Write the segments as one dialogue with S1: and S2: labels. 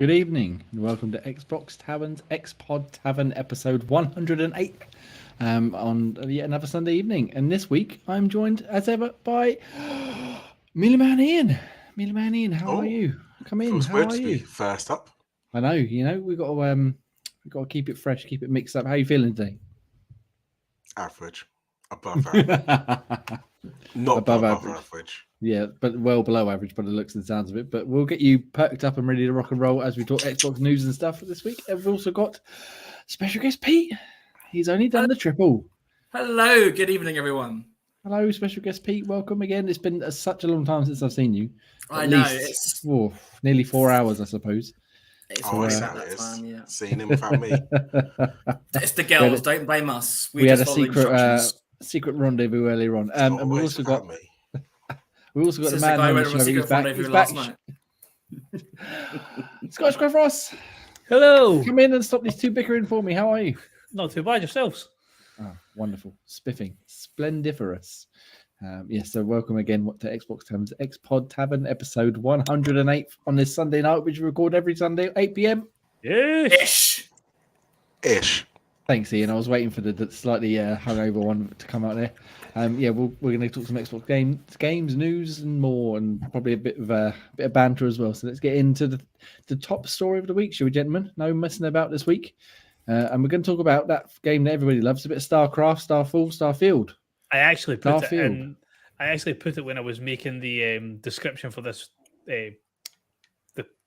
S1: Good evening and welcome to Xbox Tavern's X-Pod Tavern episode 108 on yet another Sunday evening. And this week I'm joined as ever by Mealy Man Ian. Mealy Man Ian, how are you? Come in. How are you?
S2: First up.
S1: I know, we've got to keep it fresh, keep it mixed up. How are you feeling today?
S2: Average. Above average. Not above average.
S1: Yeah, but well below average by the looks and sounds of it. But we'll get you perked up and ready to rock and roll as we talk Xbox news and stuff this week. And we've also got special guest Pete. He's only done the triple.
S3: Hello, good evening, everyone.
S1: Hello, special guest Pete. Welcome again. It's been such a long time since I've seen you.
S3: I know. It's
S1: nearly 4 hours, I suppose.
S2: Seeing him without me.
S3: It's the girls. Don't blame us.
S1: We had a secret rendezvous earlier on. And we've also got... We also got the man on the show. He's back. He's back. Scottish Griff Ross.
S4: Hello.
S1: Come in and stop these two bickering for me. How are you?
S4: Not too bad yourselves.
S1: Oh, wonderful. Spiffing. Splendiferous. So welcome again to Xbox Tavern's X-Pod Tavern episode 108 on this Sunday night, which we record every Sunday at 8 p.m.
S3: Ish.
S1: Thanks, Ian. I was waiting for the slightly hungover one to come out there. We're going to talk some Xbox games, news, and more, and probably a bit of banter as well. So let's get into the top story of the week, shall we, gentlemen? No messing about this week. And we're going to talk about that game that everybody loves, a bit of StarCraft, Starfield.
S4: I actually put it when I was making the description for this the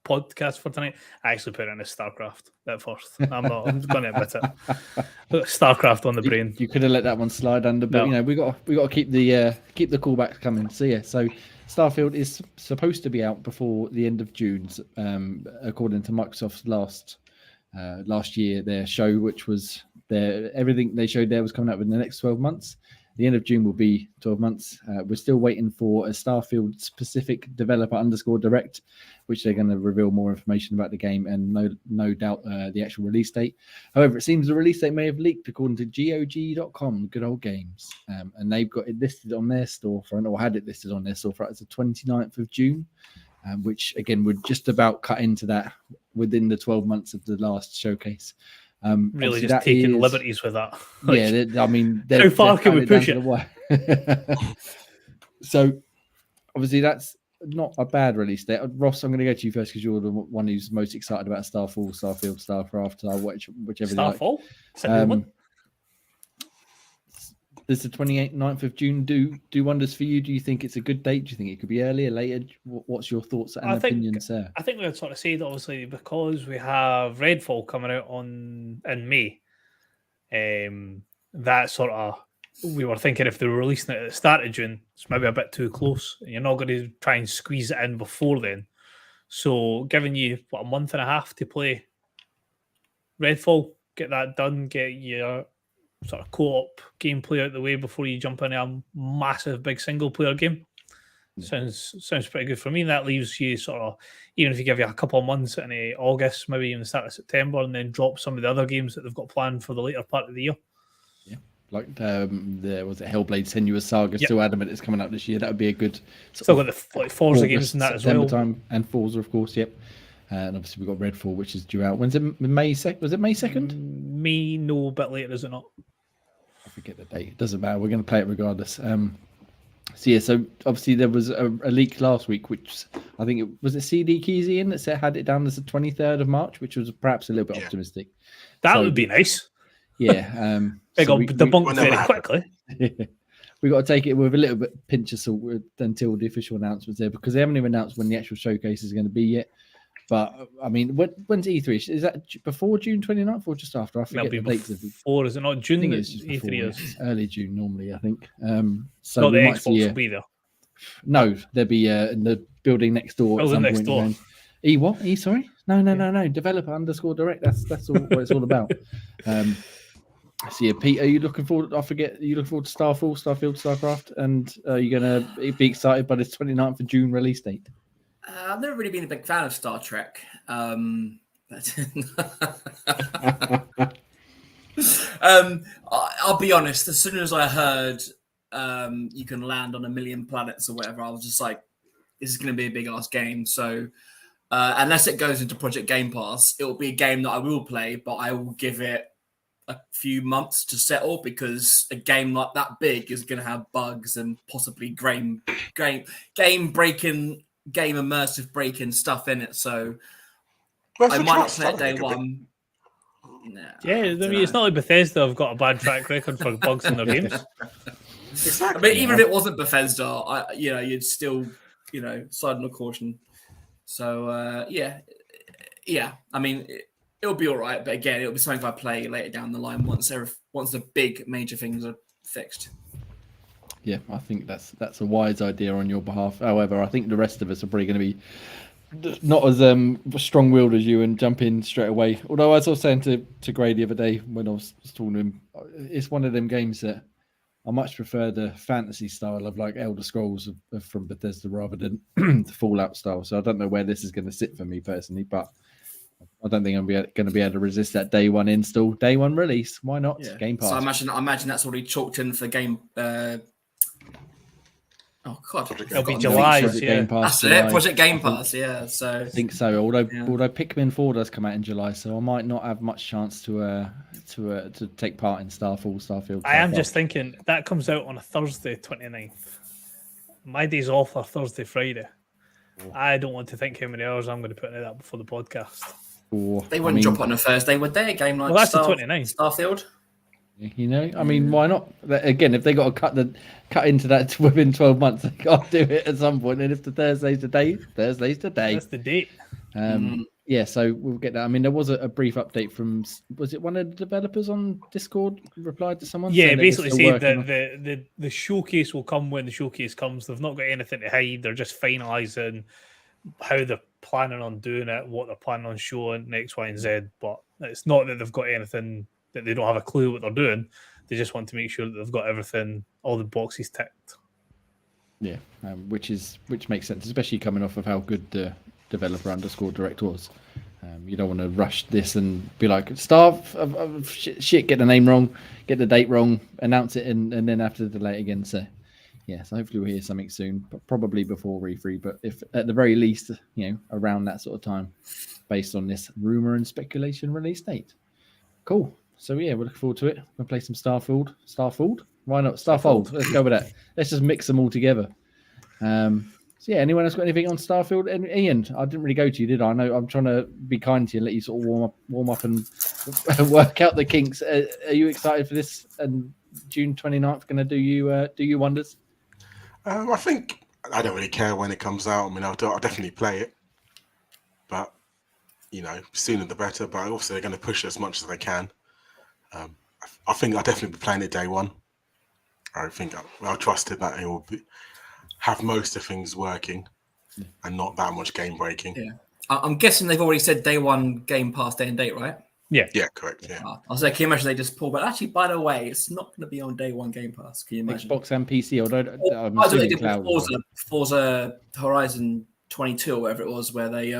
S4: podcast for tonight. I actually put it in as StarCraft at first. I'm going to admit it. StarCraft on the brain.
S1: You could have let that one slide under, but we got to keep the callbacks coming. So Starfield is supposed to be out before the end of June, according to Microsoft's last year their show, which was everything they showed there was coming out within the next 12 months. The end of June will be 12 months. We're still waiting for a Starfield specific developer _ which they're going to reveal more information about the game and no doubt the actual release date. However, it seems the release date may have leaked according to GOG.com, Good Old Games. And they've got it listed on their storefront, or had it listed on their storefront as the 29th of June, which again would just about cut into that within the 12 months of the last showcase.
S4: Really just taking liberties with that.
S1: How
S4: far can we push it?
S1: So obviously that's not a bad release date. Ross, I'm going to go to you first because you're the one who's most excited about Starfield, Starcraft, whichever
S4: Starfall?
S1: you like. Does the 29th of June do wonders for you? Do you think it's a good date? Do you think it could be earlier, later? What's your thoughts and opinions there?
S4: I think we would sort of say that obviously because we have Redfall coming out in May, that sort of, we were thinking if they were releasing it at the start of June, it's maybe a bit too close. You're not going to try and squeeze it in before then. So giving you a month and a half to play Redfall, get that done, get your sort of co-op gameplay out the way before you jump into a massive big single player game. Sounds pretty good for me. That leaves you sort of, even if you give you a couple of months into August, maybe even the start of September, and then drop some of the other games that they've got planned for the later part of the year.
S1: Yeah, like was it Hellblade: Senua's Saga? Yep. Still adamant it's coming out this year. That would be a good.
S4: Still got the Forza games in that
S1: September
S4: as well.
S1: Time, and Forza, of course. Yep. And obviously we've got Redfall, which is due out. When's it? May 2nd? Was it May 2nd?
S4: May, no, a bit later, is it not?
S1: I forget the date. It doesn't matter. We're going to play it regardless. So obviously there was a leak last week, which I think was it CD Keys Ian that had it down as the 23rd of March, which was perhaps a little bit optimistic.
S4: That would be nice.
S1: Yeah.
S4: They got debunked very quickly.
S1: We got to take it with a little bit pinch of salt until the official announcement's there, because they haven't even announced when the actual showcase is going to be yet. But I mean, when's E3? Is that before June 29th or just after? I forget the dates.
S4: Before, is it not June?
S1: It's just E3 is early June normally, I think.
S4: So the Xbox will be there.
S1: No, there'll be in the building next door.
S4: Building next door.
S1: What? Sorry? No. Developer _ direct. That's all what it's all about. So yeah, Pete, are you looking forward? I forget. Are you looking forward to Starfield, Starcraft, and are you going to be excited by this 29th of June release date?
S3: I've never really been a big fan of Star Trek. I'll be honest. As soon as I heard you can land on 1 million planets or whatever, I was just like, "This is going to be a big ass game." So unless it goes into Project Game Pass, it will be a game that I will play, but I will give it a few months to settle because a game like that big is going to have bugs and possibly game breaking, game immersive breaking stuff in it. So I might not play it day one. Nah,
S4: Yeah, I mean, it's not like Bethesda have got a bad track record for bugs in their games.
S2: Exactly.
S3: I mean, even if it wasn't Bethesda, you'd still, side on the caution. So yeah. I mean, it'll be all right, but again, it'll be something I play later down the line once the big major things are fixed.
S1: Yeah, I think that's a wise idea on your behalf. However, I think the rest of us are probably going to be not as strong-willed as you and jump in straight away. Although, as I was saying to Gray the other day when I was talking to him, it's one of them games that I much prefer the fantasy style of like Elder Scrolls from Bethesda rather than the Fallout style. So I don't know where this is going to sit for me personally, but I don't think I'm going to be able to resist that day one install, day one release. Why not?
S3: Yeah.
S1: Game Pass.
S3: So I imagine that's already chalked in for game. Oh God,
S4: it'll be July.
S1: Game Pass,
S3: that's July. It. Project Game Pass. Yeah. So
S1: I think so. Although Pikmin 4 does come out in July, so I might not have much chance to take part in Starfield.
S4: I am just thinking that comes out on a Thursday, 29th. My days off are Thursday, Friday. I don't want to think how many hours I'm going to put into that before the podcast.
S3: They wouldn't drop it on a Thursday, would they? A game like
S4: that's the 29th.
S3: Starfield.
S1: I mean, why not? Again, if they got to cut into that within 12 months, they got to do it at some point. And if the Thursday's the day.
S4: That's the date.
S1: Yeah, so we'll get that. I mean, there was a brief update from, was it one of the developers on Discord replied to someone?
S4: Yeah, basically said that the showcase will come when the showcase comes. They've not got anything to hide. They're just finalising how they're planning on doing it, what they're planning on showing, X, Y, and Z. But it's not that they've got anything, that they don't have a clue what they're doing. They just want to make sure that they've got everything, all the boxes ticked.
S1: Yeah, which makes sense, especially coming off of how good the developer _ direct was. You don't want to rush this and be like, shit, get the name wrong, get the date wrong, announce it, and then have to delay it again. So, yeah, so hopefully we'll hear something soon, but probably before E3. But if at the very least, around that sort of time, based on this rumor and speculation release date. Cool. So yeah, we're looking forward to it. We'll play some Starfield. Why not? Starfield. Let's go with that. Let's just mix them all together. So yeah, anyone else got anything on Starfield? And Ian, I didn't really go to you, did I? I know I'm trying to be kind to you and let you sort of warm up and work out the kinks. Are you excited for this? And June 29th going to do you wonders?
S2: I think I don't really care when it comes out. I mean, I'll definitely play it, but sooner the better. But also they're going to push it as much as they can. I think I'll definitely be playing it day one. I think I'll trust it that it will have most of things working and not that much game breaking.
S3: Yeah, I'm guessing they've already said day one Game Pass day and date, right?
S4: Yeah,
S2: correct. Yeah,
S3: I was like, can you imagine they just pull? But actually, by the way, it's not going to be on day one Game Pass. Can you imagine?
S1: Xbox and PC, although I'm
S3: I
S1: assuming
S3: did
S1: cloud.
S3: Forza Horizon 22 or whatever it was, where they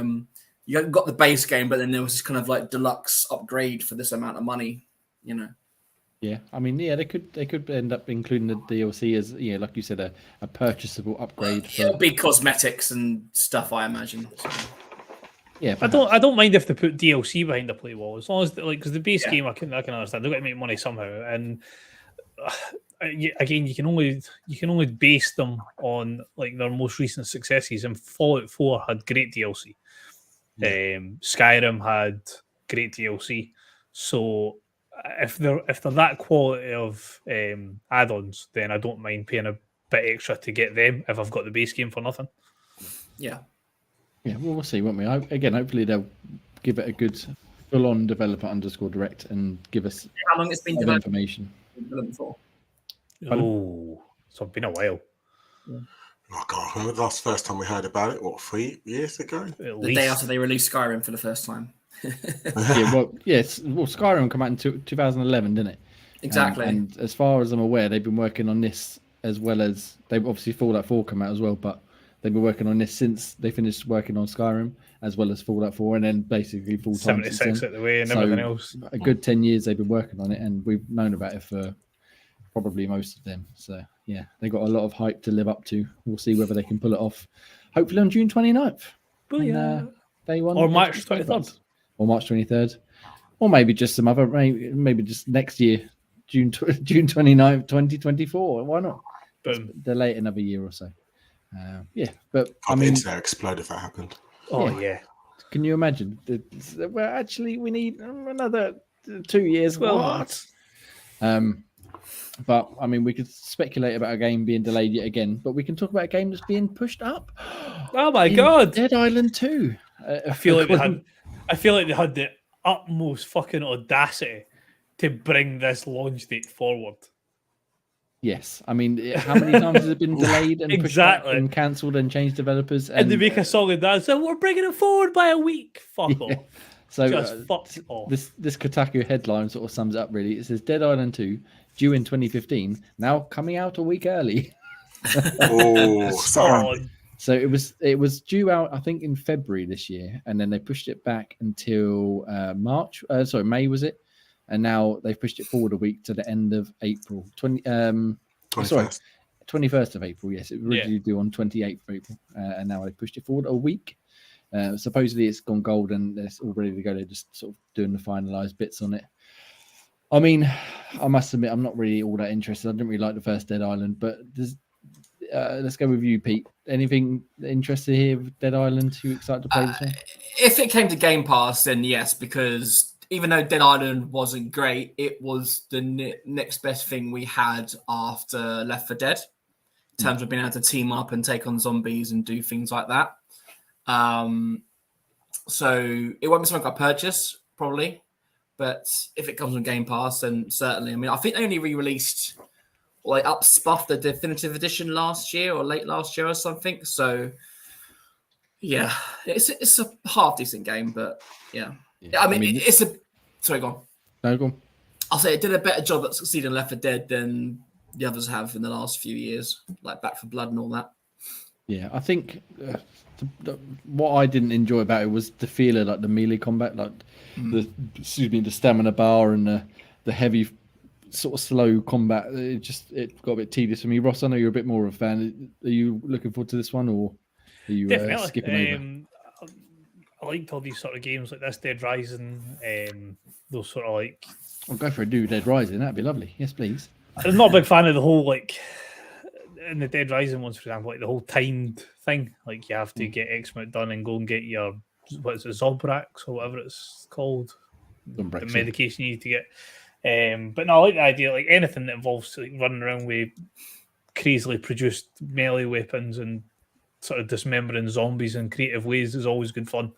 S3: you got the base game, but then there was this kind of like deluxe upgrade for this amount of money.
S1: Yeah, I mean, they could end up including the DLC as like you said, a purchasable upgrade.
S3: It'll be cosmetics and stuff, I imagine. So.
S1: Yeah,
S4: I don't mind if they put DLC behind the paywall, as long as because the base game I can understand they've got to make money somehow, and again you can only base them on like their most recent successes. And Fallout 4 had great DLC. Skyrim had great DLC. So if they're that quality of add-ons, then I don't mind paying a bit extra to get them if I've got the base game for nothing.
S3: Yeah.
S1: Yeah, well, we'll see, won't we? Again, hopefully they'll give it a good full-on developer _ direct and give us
S3: how long it's been developed
S1: information.
S3: For?
S4: Oh, so it's been a while.
S3: Yeah.
S2: Oh God, remember the first time we heard about it? What, 3 years ago?
S3: The day after they released Skyrim for the first time.
S1: Skyrim came out in 2011, didn't it?
S3: Exactly.
S1: And as far as I'm aware, they've been working on this as well as they've obviously Fallout 4 come out as well, but they've been working on this since they finished working on Skyrim as well as Fallout 4, and then basically full time.
S4: 76 at the way and everything else.
S1: A good 10 years they've been working on it, and we've known about it for probably most of them. So yeah, they got a lot of hype to live up to. We'll see whether they can pull it off. Hopefully on June 29th. Day one,
S4: or March 23rd.
S1: Or March 23rd. Or maybe just some other, maybe just next year, June 29th, 2024. Why not?
S4: Boom.
S1: Delay it another year or so. But
S2: I mean, the internet explode if that happened.
S4: Oh yeah.
S1: Can you imagine? Well, actually, we need another 2 years. What? But I mean, we could speculate about a game being delayed yet again, but we can talk about a game that's being pushed up.
S4: Oh my god!
S1: Dead Island 2.
S4: I feel like they had the utmost fucking audacity to bring this launch date forward.
S1: Yes, I mean, how many times has it been delayed and pushed back and cancelled and changed developers?
S4: And they make a song and dance, so we're bringing it forward by a week. Fuck off.
S1: So
S4: just fuck off.
S1: This Kotaku headline sort of sums it up really. It says Dead Island 2 due in 2015, now coming out a week early.
S2: Oh, sorry.
S1: So it was due out, I think, in February this year, and then they pushed it back until May was it? And now they've pushed it forward a week to the end of April. 21st of April. Yes, it was originally due on 28th of April, and now they pushed it forward a week. Supposedly it's gone gold and it's all ready to go. They're just sort of doing the finalized bits on it. I mean, I must admit, I'm not really all that interested. I didn't really like the first Dead Island, but let's go with you, Pete. Anything interested here with Dead Island? You excited to play this one?
S3: If it came to Game Pass, then yes, because even though Dead Island wasn't great, it was the next best thing we had after Left 4 Dead in terms of being able to team up and take on zombies and do things like that. So it won't be something I purchase, probably. But if it comes on Game Pass, then certainly. I mean, I think they only re-released or they up-spuffed the definitive edition last year or late last year or something. So, yeah, it's a half-decent game, but yeah. I mean, it's a... Sorry, go on.
S1: No, go on.
S3: I'll say it did a better job at succeeding Left 4 Dead than the others have in the last few years, like Back 4 Blood and all that.
S1: Yeah, I think what I didn't enjoy about it was the feel of like the melee combat, like the stamina bar and the heavy sort of slow combat. It got a bit tedious for me. Ross, I know you're a bit more of a fan. Are you looking forward to this one, or are you skipping over?
S4: I liked all these sort of games like this, Dead Rising, those sort of like...
S1: I'll go for a new Dead Rising, that'd be lovely. Yes, please.
S4: I'm not a big fan of the whole, like, in the Dead Rising ones, for example, like the whole timed thing. Like, you have to get X amount done and go and get your, what is it, Zobrax or whatever it's called.
S1: Zobrax,
S4: the medication you need to get. But no, I like the idea, like anything that involves like running around with crazily produced melee weapons and sort of dismembering zombies in creative ways is always good fun.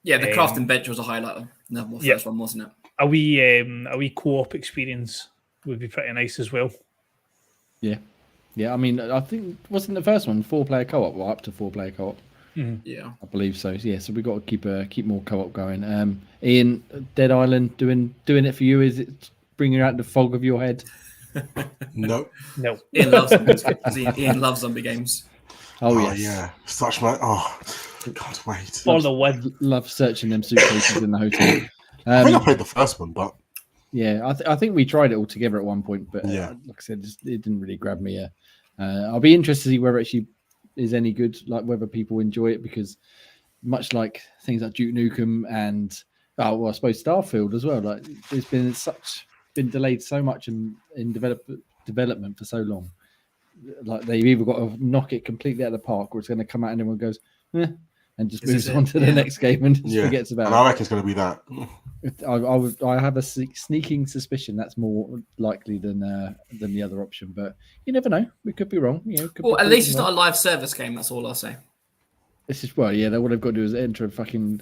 S3: Yeah, the crafting bench was a highlight of the first one, wasn't it?
S4: A wee co-op experience would be pretty nice as well.
S1: Yeah. I mean, I think wasn't the first one 4-player co-op or up to 4-player co-op?
S4: Mm-hmm.
S3: Yeah,
S1: I believe so. Yeah, so we've got to keep more co-op going. Ian, Dead Island doing it for you? Is it bringing out the fog of your head?
S2: No.
S3: Ian loves zombies. Ian loves zombie games.
S1: Oh yes.
S2: Yeah, such my can't wait.
S4: For the win.
S1: Love searching them suitcases in the hotel.
S2: I think I played the first one, but
S1: yeah, I think we tried it all together at one point, but
S2: yeah,
S1: like I said, it didn't really grab me. I'll be interested to see whether it actually is any good, like whether people enjoy it, because much like things like Duke Nukem and I suppose Starfield as well. Like there's been delayed so much in development for so long. Like they've either got to knock it completely out of the park, or it's going to come out and everyone goes, and just moves on to the next game and just forgets about it.
S2: I reckon it's going to be that.
S1: I have a sneaking suspicion that's more likely than the other option, but you never know. We could be wrong.
S3: Well, at least it's not a live service game. That's all I'll say.
S1: This is what they've got to do is enter a fucking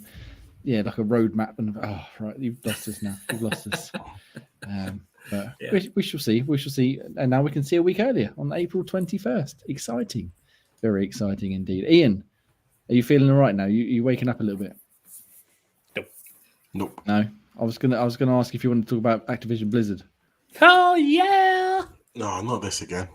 S1: like a road map and right, you've lost us now. You've lost us. But we shall see. We shall see. And now we can see a week earlier on April 21st. Exciting. Very exciting indeed. Ian, are you feeling all right now? You waking up a little bit?
S2: Nope.
S1: No. I was gonna ask if you want to talk about Activision Blizzard.
S4: Oh yeah.
S2: No, not this again.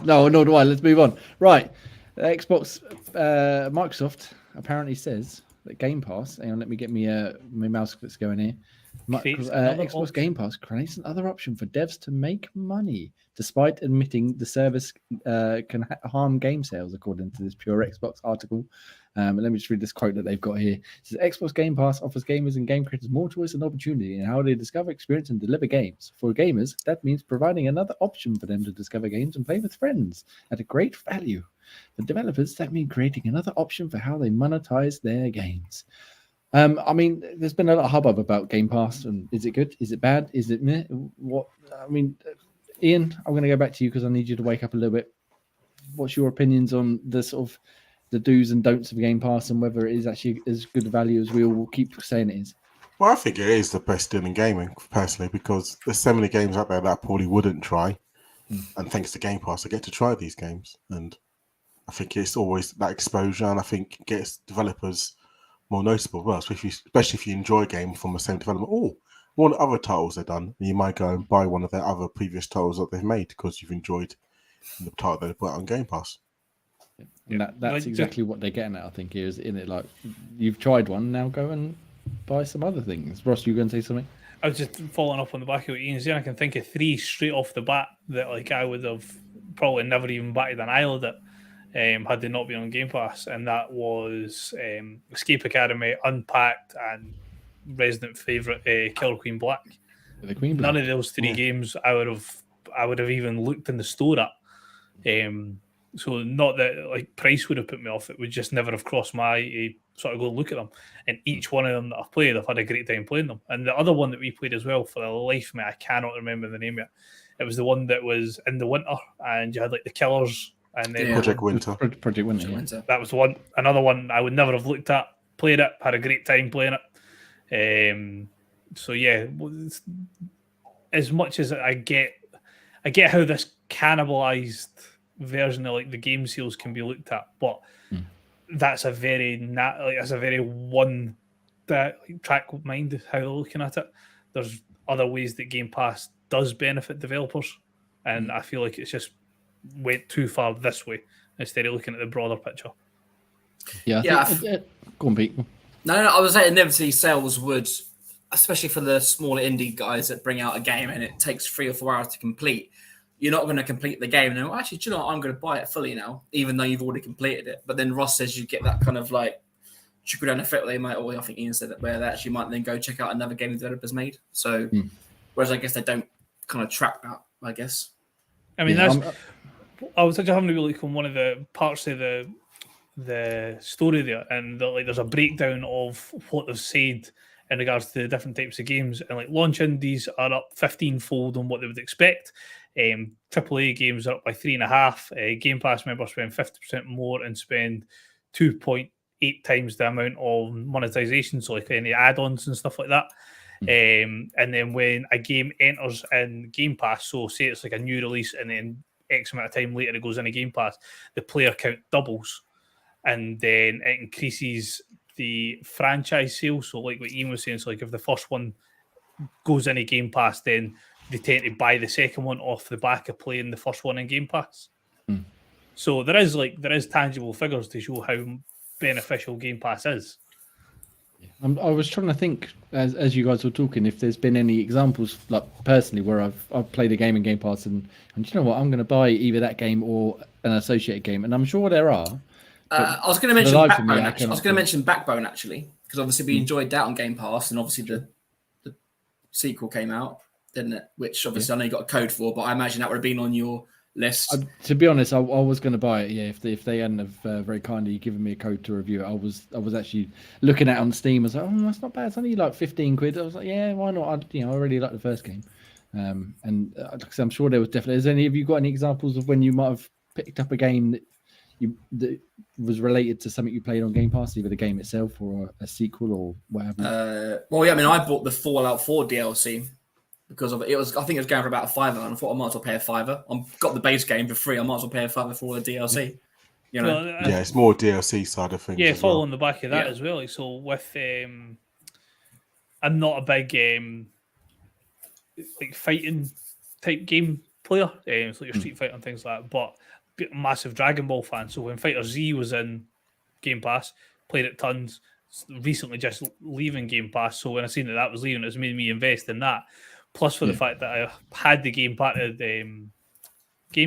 S1: No, nor do I. Let's move on. Right, Xbox, Microsoft apparently says that Game Pass. Hang on, let me get me my mouse clips going here.
S4: Creates another
S1: Xbox
S4: option.
S1: Game Pass creates another option for devs to make money, despite admitting the service can harm game sales, according to this Pure Xbox article. Let me just read this quote that they've got here. It says Xbox Game Pass offers gamers and game creators more choice and opportunity in how they discover, experience, and deliver games. For gamers, that means providing another option for them to discover games and play with friends at a great value. For developers, that means creating another option for how they monetize their games. I mean, there's been a lot of hubbub about Game Pass, and is it good? Is it bad? Is it meh? What? I mean, Ian, I'm going to go back to you because I need you to wake up a little bit. What's your opinions on the sort of the do's and don'ts of Game Pass and whether it is actually as good value as we all keep saying it is?
S2: Well, I think it is the best deal in gaming, personally, because there's so many games out there that I probably wouldn't try. And thanks to Game Pass, I get to try these games. And I think it's always that exposure, and I think it gets developers more noticeable as well, especially if you enjoy a game from the same development. Oh, what other titles they've done? And you might go and buy one of their other previous titles that they've made because you've enjoyed the title they put on Game Pass.
S1: And that's exactly what they're getting at, I think, is in it. Like, you've tried one, now go and buy some other things. Ross, you going to say something?
S4: I was just following up on the back of what Ian's saying. I can think of 3 straight off the bat that like I would have probably never even batted an eyelid at had they not been on Game Pass, and that was Escape Academy, Unpacked, and resident favourite Killer Queen Black.
S1: The Queen Black.
S4: None of those 3 games I would have even looked in the store at. So not that like price would have put me off; it would just never have crossed my eye sort of go look at them. And each one of them that I've played, I've had a great time playing them. And the other one that we played as well, for the life of me, I cannot remember the name yet. It was the one that was in the winter, and you had like the killers, and then
S2: Project Winter.
S1: Project Winter. Yeah.
S4: That was the one. Another one I would never have looked at. Played it, had a great time playing it. So yeah, as much as I get how this cannibalized version of like the game sales can be looked at, but that's a very one track mind how they're looking at it. There's other ways that Game Pass does benefit developers, and I feel like it's just went too far this way instead of looking at the broader picture.
S1: Yeah. Go on, Pete.
S3: No, I was saying inevitably sales would, especially for the smaller indie guys that bring out a game and it takes 3 or 4 hours to complete. You're not going to complete the game. And then, well, actually, do you know what? I'm going to buy it fully now, even though you've already completed it. But then Ross says you get that kind of like trickle down effect where they might, or I think Ian said that, where they actually might then go check out another game the developers made. So, whereas I guess they don't kind of track that, I guess.
S4: I mean, I was actually having a look on one of the parts of the story there, and there's a breakdown of what they've said in regards to the different types of games, and like launch indies are up 15-fold on what they would expect. AAA games are up by 3.5. Game Pass members spend 50% more and spend 2.8 times the amount of monetization, so like any add-ons and stuff like that. And then when a game enters in Game Pass, so say it's like a new release and then X amount of time later it goes into Game Pass, the player count doubles, and then it increases the franchise sales. So like what Ian was saying, so like if the first one goes into Game Pass, then they tend to buy the second one off the back of playing the first one in Game Pass. So there is tangible figures to show how beneficial Game Pass is.
S1: I was trying to think as you guys were talking if there's been any examples, like personally, where I've played a game in Game Pass and you know what, I'm going to buy either that game or an associated game, and I'm sure there are.
S3: I was going to mention Backbone. I was going to mention Backbone actually, because obviously we enjoyed that on Game Pass, and obviously the sequel came out, didn't it? Which obviously I know you got a code for, but I imagine that would have been on your list.
S1: To be honest, I was going to buy it. Yeah, if they hadn't have very kindly given me a code to review it, I was actually looking at it on Steam. I was like, oh, that's not bad. It's only like 15 quid. I was like, yeah, why not? I really like the first game, and I'm sure there was definitely. Have you got any examples of when you might have picked up a game that was related to something you played on Game Pass, either the game itself or a sequel or whatever?
S3: Well, yeah, I mean, I bought the Fallout 4 DLC because of it. I think it was going for about a $5, and I thought I might as well pay a $5. I've got the base game for free. I might as well pay a $5 for all the DLC. You know,
S2: yeah, it's more DLC side of things.
S4: Yeah, follow on the back of that as well. Like, so with, I'm not a big like fighting type game player, it's like your Street Fighter and things like that, but a massive Dragon Ball fan. So when Fighter Z was in Game Pass, played it tons. Recently, just leaving Game Pass. So when I seen that was leaving, it was made me invest in that. Plus, for the fact that I had the Game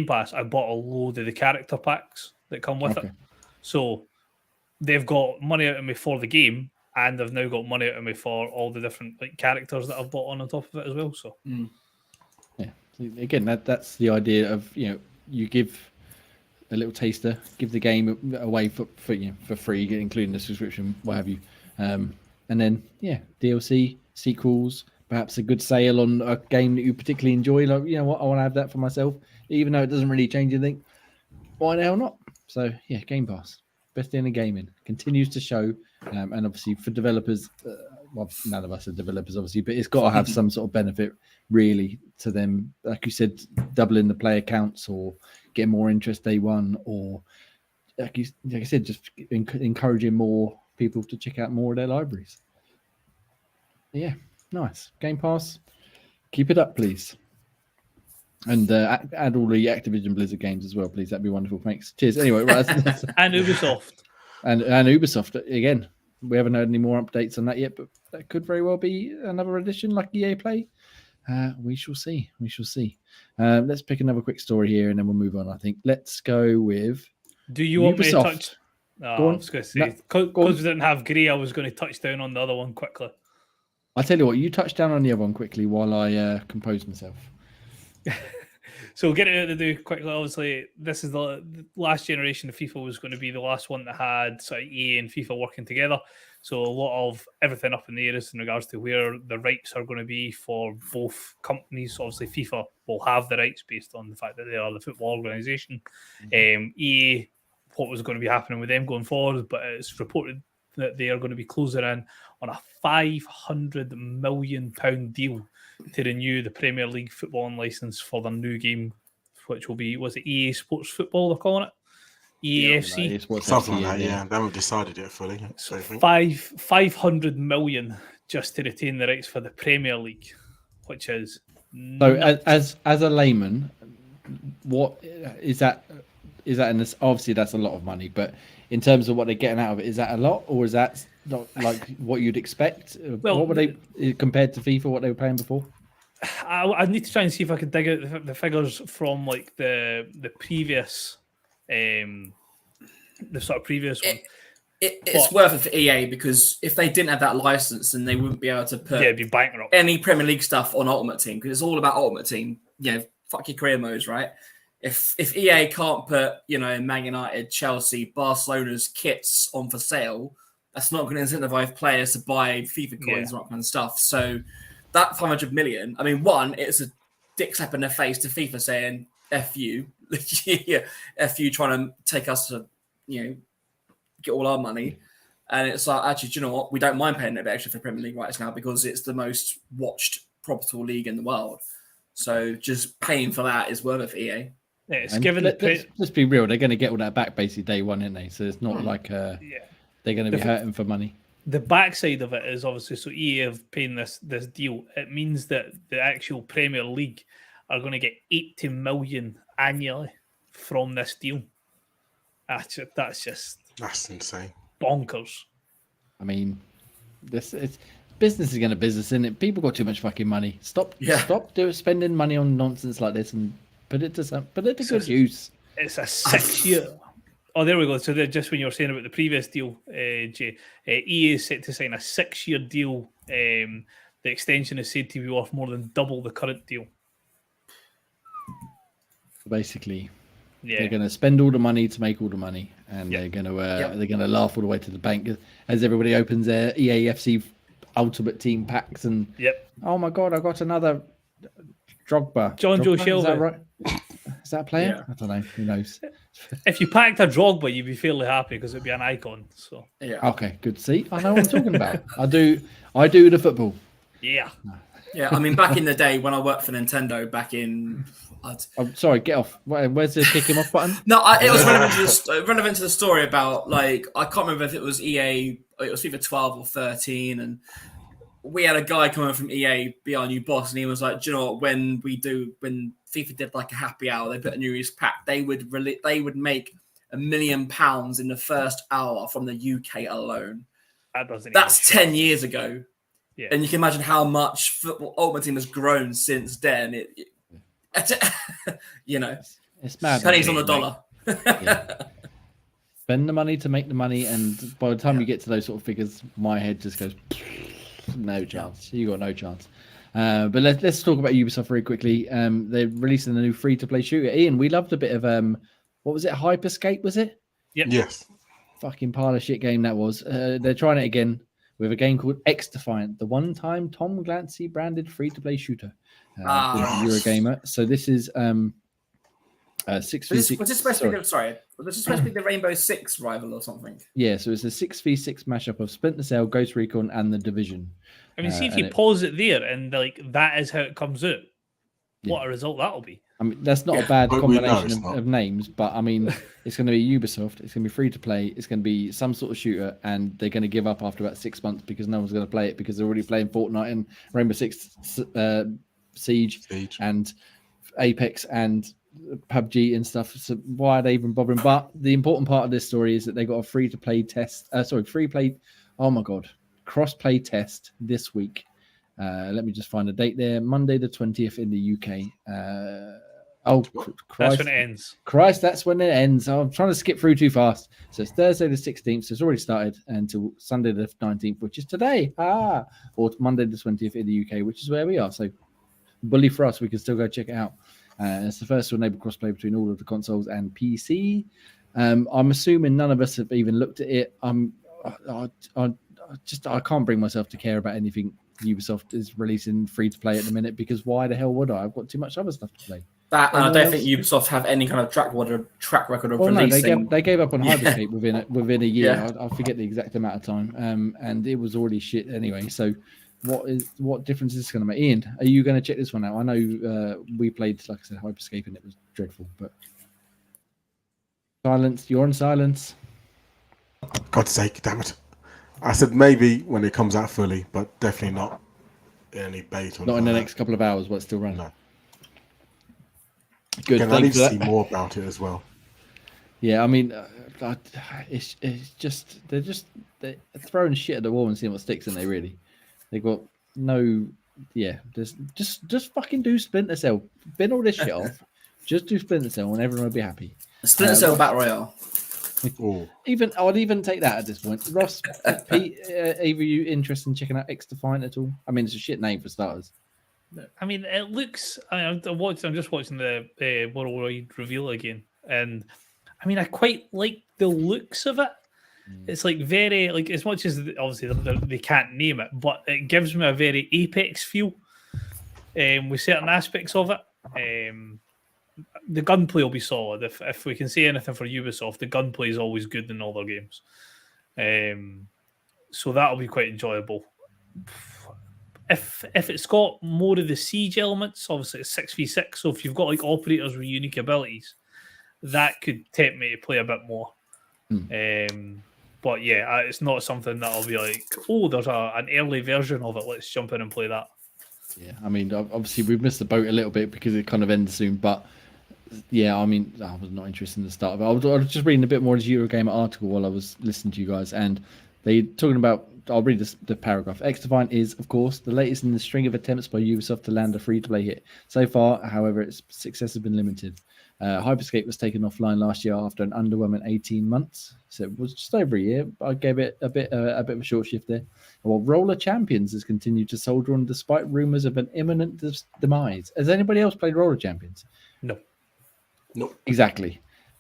S4: Pass, I bought a load of the character packs that come with it. So they've got money out of me for the game, and they've now got money out of me for all the different characters that I've bought on top of it as well. So
S1: yeah, again, that's the idea of you give a little taster, give the game away for free, including the subscription, what have you, and then DLC, sequels, perhaps a good sale on a game that you particularly enjoy. Like, you know what, I want to have that for myself, even though it doesn't really change anything. Why the hell not? So yeah, Game Pass, best thing in gaming, continues to show, and obviously for developers, well, none of us are developers, obviously, but it's got to have some sort of benefit really to them. Like you said, doubling the player counts or getting more interest day one, or like I said, just encouraging more people to check out more of their libraries. Yeah, nice. Game Pass, keep it up, please. And add all the Activision Blizzard games as well, please. That'd be wonderful. Thanks. Cheers. Anyway, right,
S4: and Ubisoft.
S1: And Ubisoft, again, we haven't heard any more updates on that yet, but that could very well be another edition like EA Play. We shall see. Let's pick another quick story here, and then we'll move on, I think. Let's go with
S4: Do you want me to touch? I was going to say, because we didn't have Gray, I was going to touch down on the other one quickly.
S1: I'll tell you what, you touch down on the other one quickly while I compose myself.
S4: So get it out to do quickly. Obviously, this is the last generation of FIFA was going to be the last one that had sort of EA and FIFA working together. So a lot of everything up in the air is in regards to where the rights are going to be for both companies. Obviously, FIFA will have the rights based on the fact that they are the football organisation. EA, what was going to be happening with them going forward, but it's reported that they are going to be closing in on a £500 million deal to renew the Premier League footballing license for their new game, which will be, was it EA Sports Football they're calling it? EAFC?
S2: Something like that, yeah. They haven't decided it fully.
S4: So 500 million just to retain the rights for the Premier League, which is
S1: so as a layman, what is that? Is that in this? Obviously, that's a lot of money, but in terms of what they're getting out of it, is that a lot, or is that not like what you'd expect? Well, what were they compared to FIFA? What they were paying before?
S4: I need to try and see if I can dig out the figures from like the previous, the sort of previous one.
S3: It's worth it for EA because if they didn't have that license, then they wouldn't be able to put
S4: it'd be bankrupt.
S3: Any Premier League stuff on Ultimate Team because it's all about Ultimate Team. Fuck your career modes, right? If EA can't put, Man United, Chelsea, Barcelona's kits on for sale, that's not going to incentivize players to buy FIFA coins and that kind of stuff. So that 500 million, I mean, one, it's a dick slap in the face to FIFA saying, F you. F you trying to take us to, get all our money. And it's like, actually, do you know what? We don't mind paying a bit extra for Premier League rights now because it's the most watched profitable league in the world. So just paying for that is worth it for EA.
S4: Yeah, it's given
S1: let's be real. They're going to get all that back basically day one, aren't they? So it's not like they're going to be hurting for money.
S4: The backside of it is obviously so EA have paying this deal. It means that the actual Premier League are going to get 80 million annually from this deal. That's
S2: insane,
S4: bonkers.
S1: I mean, business is going to business, isn't it? People got too much fucking money. Stop spending money on nonsense like this and put it to good use.
S4: It's a 6 year. Oh, there we go. So just when you were saying about the previous deal, Jay, EA is set to sign a 6 year deal. The extension is said to be worth more than double the current deal.
S1: Basically, they're going to spend all the money to make all the money, and they're going to laugh all the way to the bank as everybody opens their EAFC Ultimate Team packs and oh my god, I got another Drogba.
S4: Joe Shelby.
S1: Is that right? Is that a player? Yeah. I don't know. Who knows?
S4: If you packed a Drogba, you'd be fairly happy because it'd be an icon. So
S1: okay, good. See, I know what I'm talking about. I do the football.
S3: Yeah. I mean, back in the day when I worked for Nintendo, back in.
S1: I'm sorry, get off. Where's the kick him off button?
S3: No, it was relevant to the story about I can't remember if it was EA. It was either 12 or 13, and we had a guy coming from EA, be our new boss, and he was like, "Do you know what? When FIFA did like a happy hour, they put a new release pack. They would make £1 million in the first hour from the UK alone. That's 10 years ago."
S4: Yeah.
S3: And you can imagine how much football Ultimate Team has grown since then.
S1: It's mad.
S3: Pennies on the dollar.
S1: Spend the money to make the money, and by the time you get to those sort of figures, my head just goes, no chance. You got no chance. But let's talk about Ubisoft very quickly. They're releasing a new free-to-play shooter. Ian, we loved a bit of what was it? Hyperscape, was it?
S4: Yep.
S2: Yes.
S1: Fucking pile of shit game that was. They're trying it again with a game called X Defiant, the one-time Tom Clancy branded free-to-play shooter. Eurogamer. So this is 6v6.
S3: Was this supposed to be was this supposed to be the Rainbow Six rival or something?
S1: Yeah, so it's a 6v6 mashup of Splinter Cell, Ghost Recon, and The Division.
S4: I mean, see if you pause it there and like that is how it comes out. What a result that'll be.
S1: I mean, that's not a bad combination of names, but I mean, it's going to be Ubisoft. It's going to be free to play. It's going to be some sort of shooter, and they're going to give up after about 6 months because no one's going to play it because they're already playing Fortnite and Rainbow Six Siege and Apex and PUBG and stuff. So why are they even bothering? But the important part of this story is that they got a free play cross-play test this week. Let me just find a date there. Monday the 20th in the UK. Christ.
S4: That's when it ends.
S1: Christ, that's when it ends. I'm trying to skip through too fast. So it's Thursday the 16th. So it's already started until Sunday the 19th, which is today. Or Monday the 20th in the UK, which is where we are. So bully for us. We can still go check it out. It's the first to enable crossplay between all of the consoles and PC. I'm assuming none of us have even looked at it. I can't bring myself to care about anything Ubisoft is releasing free to play at the minute because why the hell would I? I've got too much other stuff to play.
S3: I don't think Ubisoft have any kind of track record of releasing.
S1: No, they gave up on Hyperscape within a year. Yeah. I forget the exact amount of time, and it was already shit anyway. So, what difference is this going to make? Ian, are you going to check this one out? I know we played, like I said, Hyperscape, and it was dreadful. But silence, you're on silence.
S2: God's sake, damn it! I said maybe when it comes out fully, but definitely not in any beta.
S1: Not in the next couple of hours, but it's still running.
S2: No.
S1: Good.
S2: I need to see more about it as well.
S1: Yeah, I mean, it's just they're throwing shit at the wall and seeing what sticks, and they've got no. Yeah, just fucking do Splinter Cell. Bin all this shit off. Just do Splinter Cell, and everyone will be happy.
S3: Splinter Cell Battle Royale.
S1: I'd even take that at this point. Ross, Pete, either you interested in checking out X Defiant at all? I mean, it's a shit name for starters.
S4: I mean, it looks. I'm just watching the worldwide reveal again, and I mean, I quite like the looks of it. It's like very like as much as obviously they can't name it, but it gives me a very Apex feel with certain aspects of it. The gunplay will be solid. If we can say anything for Ubisoft, the gunplay is always good in all their games. So that'll be quite enjoyable. If it's got more of the siege elements, obviously it's 6v6, so if you've got like operators with unique abilities, that could tempt me to play a bit more. But yeah, it's not something that I'll be like, oh, there's an early version of it, let's jump in and play that.
S1: Yeah, I mean, obviously we've missed the boat a little bit because it kind of ends soon, but yeah, I mean, I was not interested in the start of it. I was just reading a bit more of the Eurogamer article while I was listening to you guys, and they talking about. I'll read the paragraph. X Defiant is, of course, the latest in the string of attempts by Ubisoft to land a free-to-play hit. So far, however, its success has been limited. Hyperscape was taken offline last year after an underwhelming 18 months, so it was just over a year. I gave it a bit of a short shift there. Well, Roller Champions has continued to soldier on despite rumors of an imminent demise. Has anybody else played Roller Champions?
S4: No.
S1: Exactly,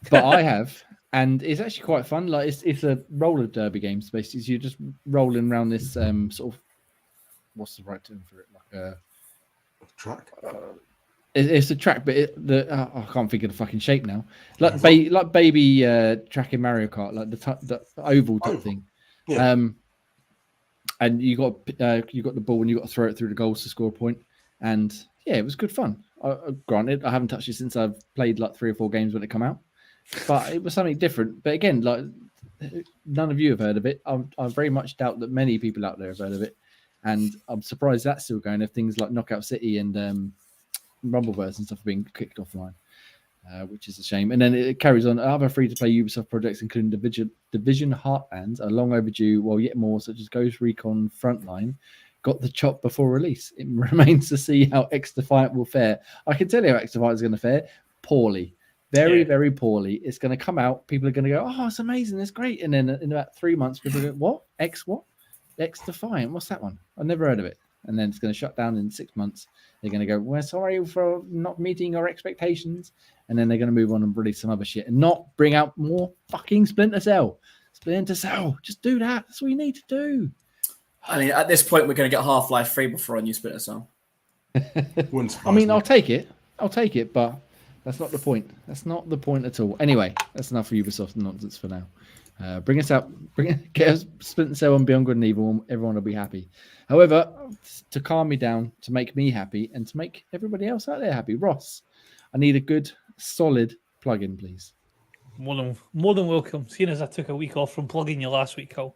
S1: but I have. And it's actually quite fun. Like it's a roller derby game. So basically, you're just rolling around this sort of what's the right term for it? Like a
S2: track.
S1: It's a track, but I can't think of the fucking shape now. Like baby track in Mario Kart, like the oval type thing.
S2: Yeah.
S1: And you got the ball and you got to throw it through the goals to score a point. And yeah, it was good fun. Granted, I haven't touched it since I've played like 3 or 4 games when it come out. But it was something different. But again, like none of you have heard of it. I very much doubt that many people out there have heard of it. And I'm surprised that's still going if things like Knockout City and Rumbleverse and stuff are being kicked offline, which is a shame. And then it carries on. Other free-to-play Ubisoft projects, including Division Heartland, are long overdue, while yet more, such as Ghost Recon Frontline, got the chop before release. It remains to see how X-Defiant will fare. I can tell you how X-Defiant is going to fare. Poorly. Very poorly. It's going to come out. People are going to go, oh, it's amazing. It's great. And then in about 3 months, people are going, what? X-Defiant? What's that one? I've never heard of it. And then it's going to shut down in 6 months. They're going to go, we're sorry for not meeting our expectations. And then they're going to move on and release some other shit and not bring out more fucking Splinter Cell. Splinter Cell. Just do that. That's what you need to do.
S3: I mean, at this point, we're going to get Half-Life 3 before a new Splinter Cell.
S1: I mean, I'll take it, but that's not the point. That's not the point at all. Anyway, that's enough for Ubisoft nonsense for now. Bring us out. Get us Splinter Cell and Beyond Good and Evil. Everyone will be happy. However, to calm me down, to make me happy, and to make everybody else out there happy, Ross, I need a good, solid plug-in, please.
S4: More than welcome. Seeing as I took a week off from plugging you last week, Cole.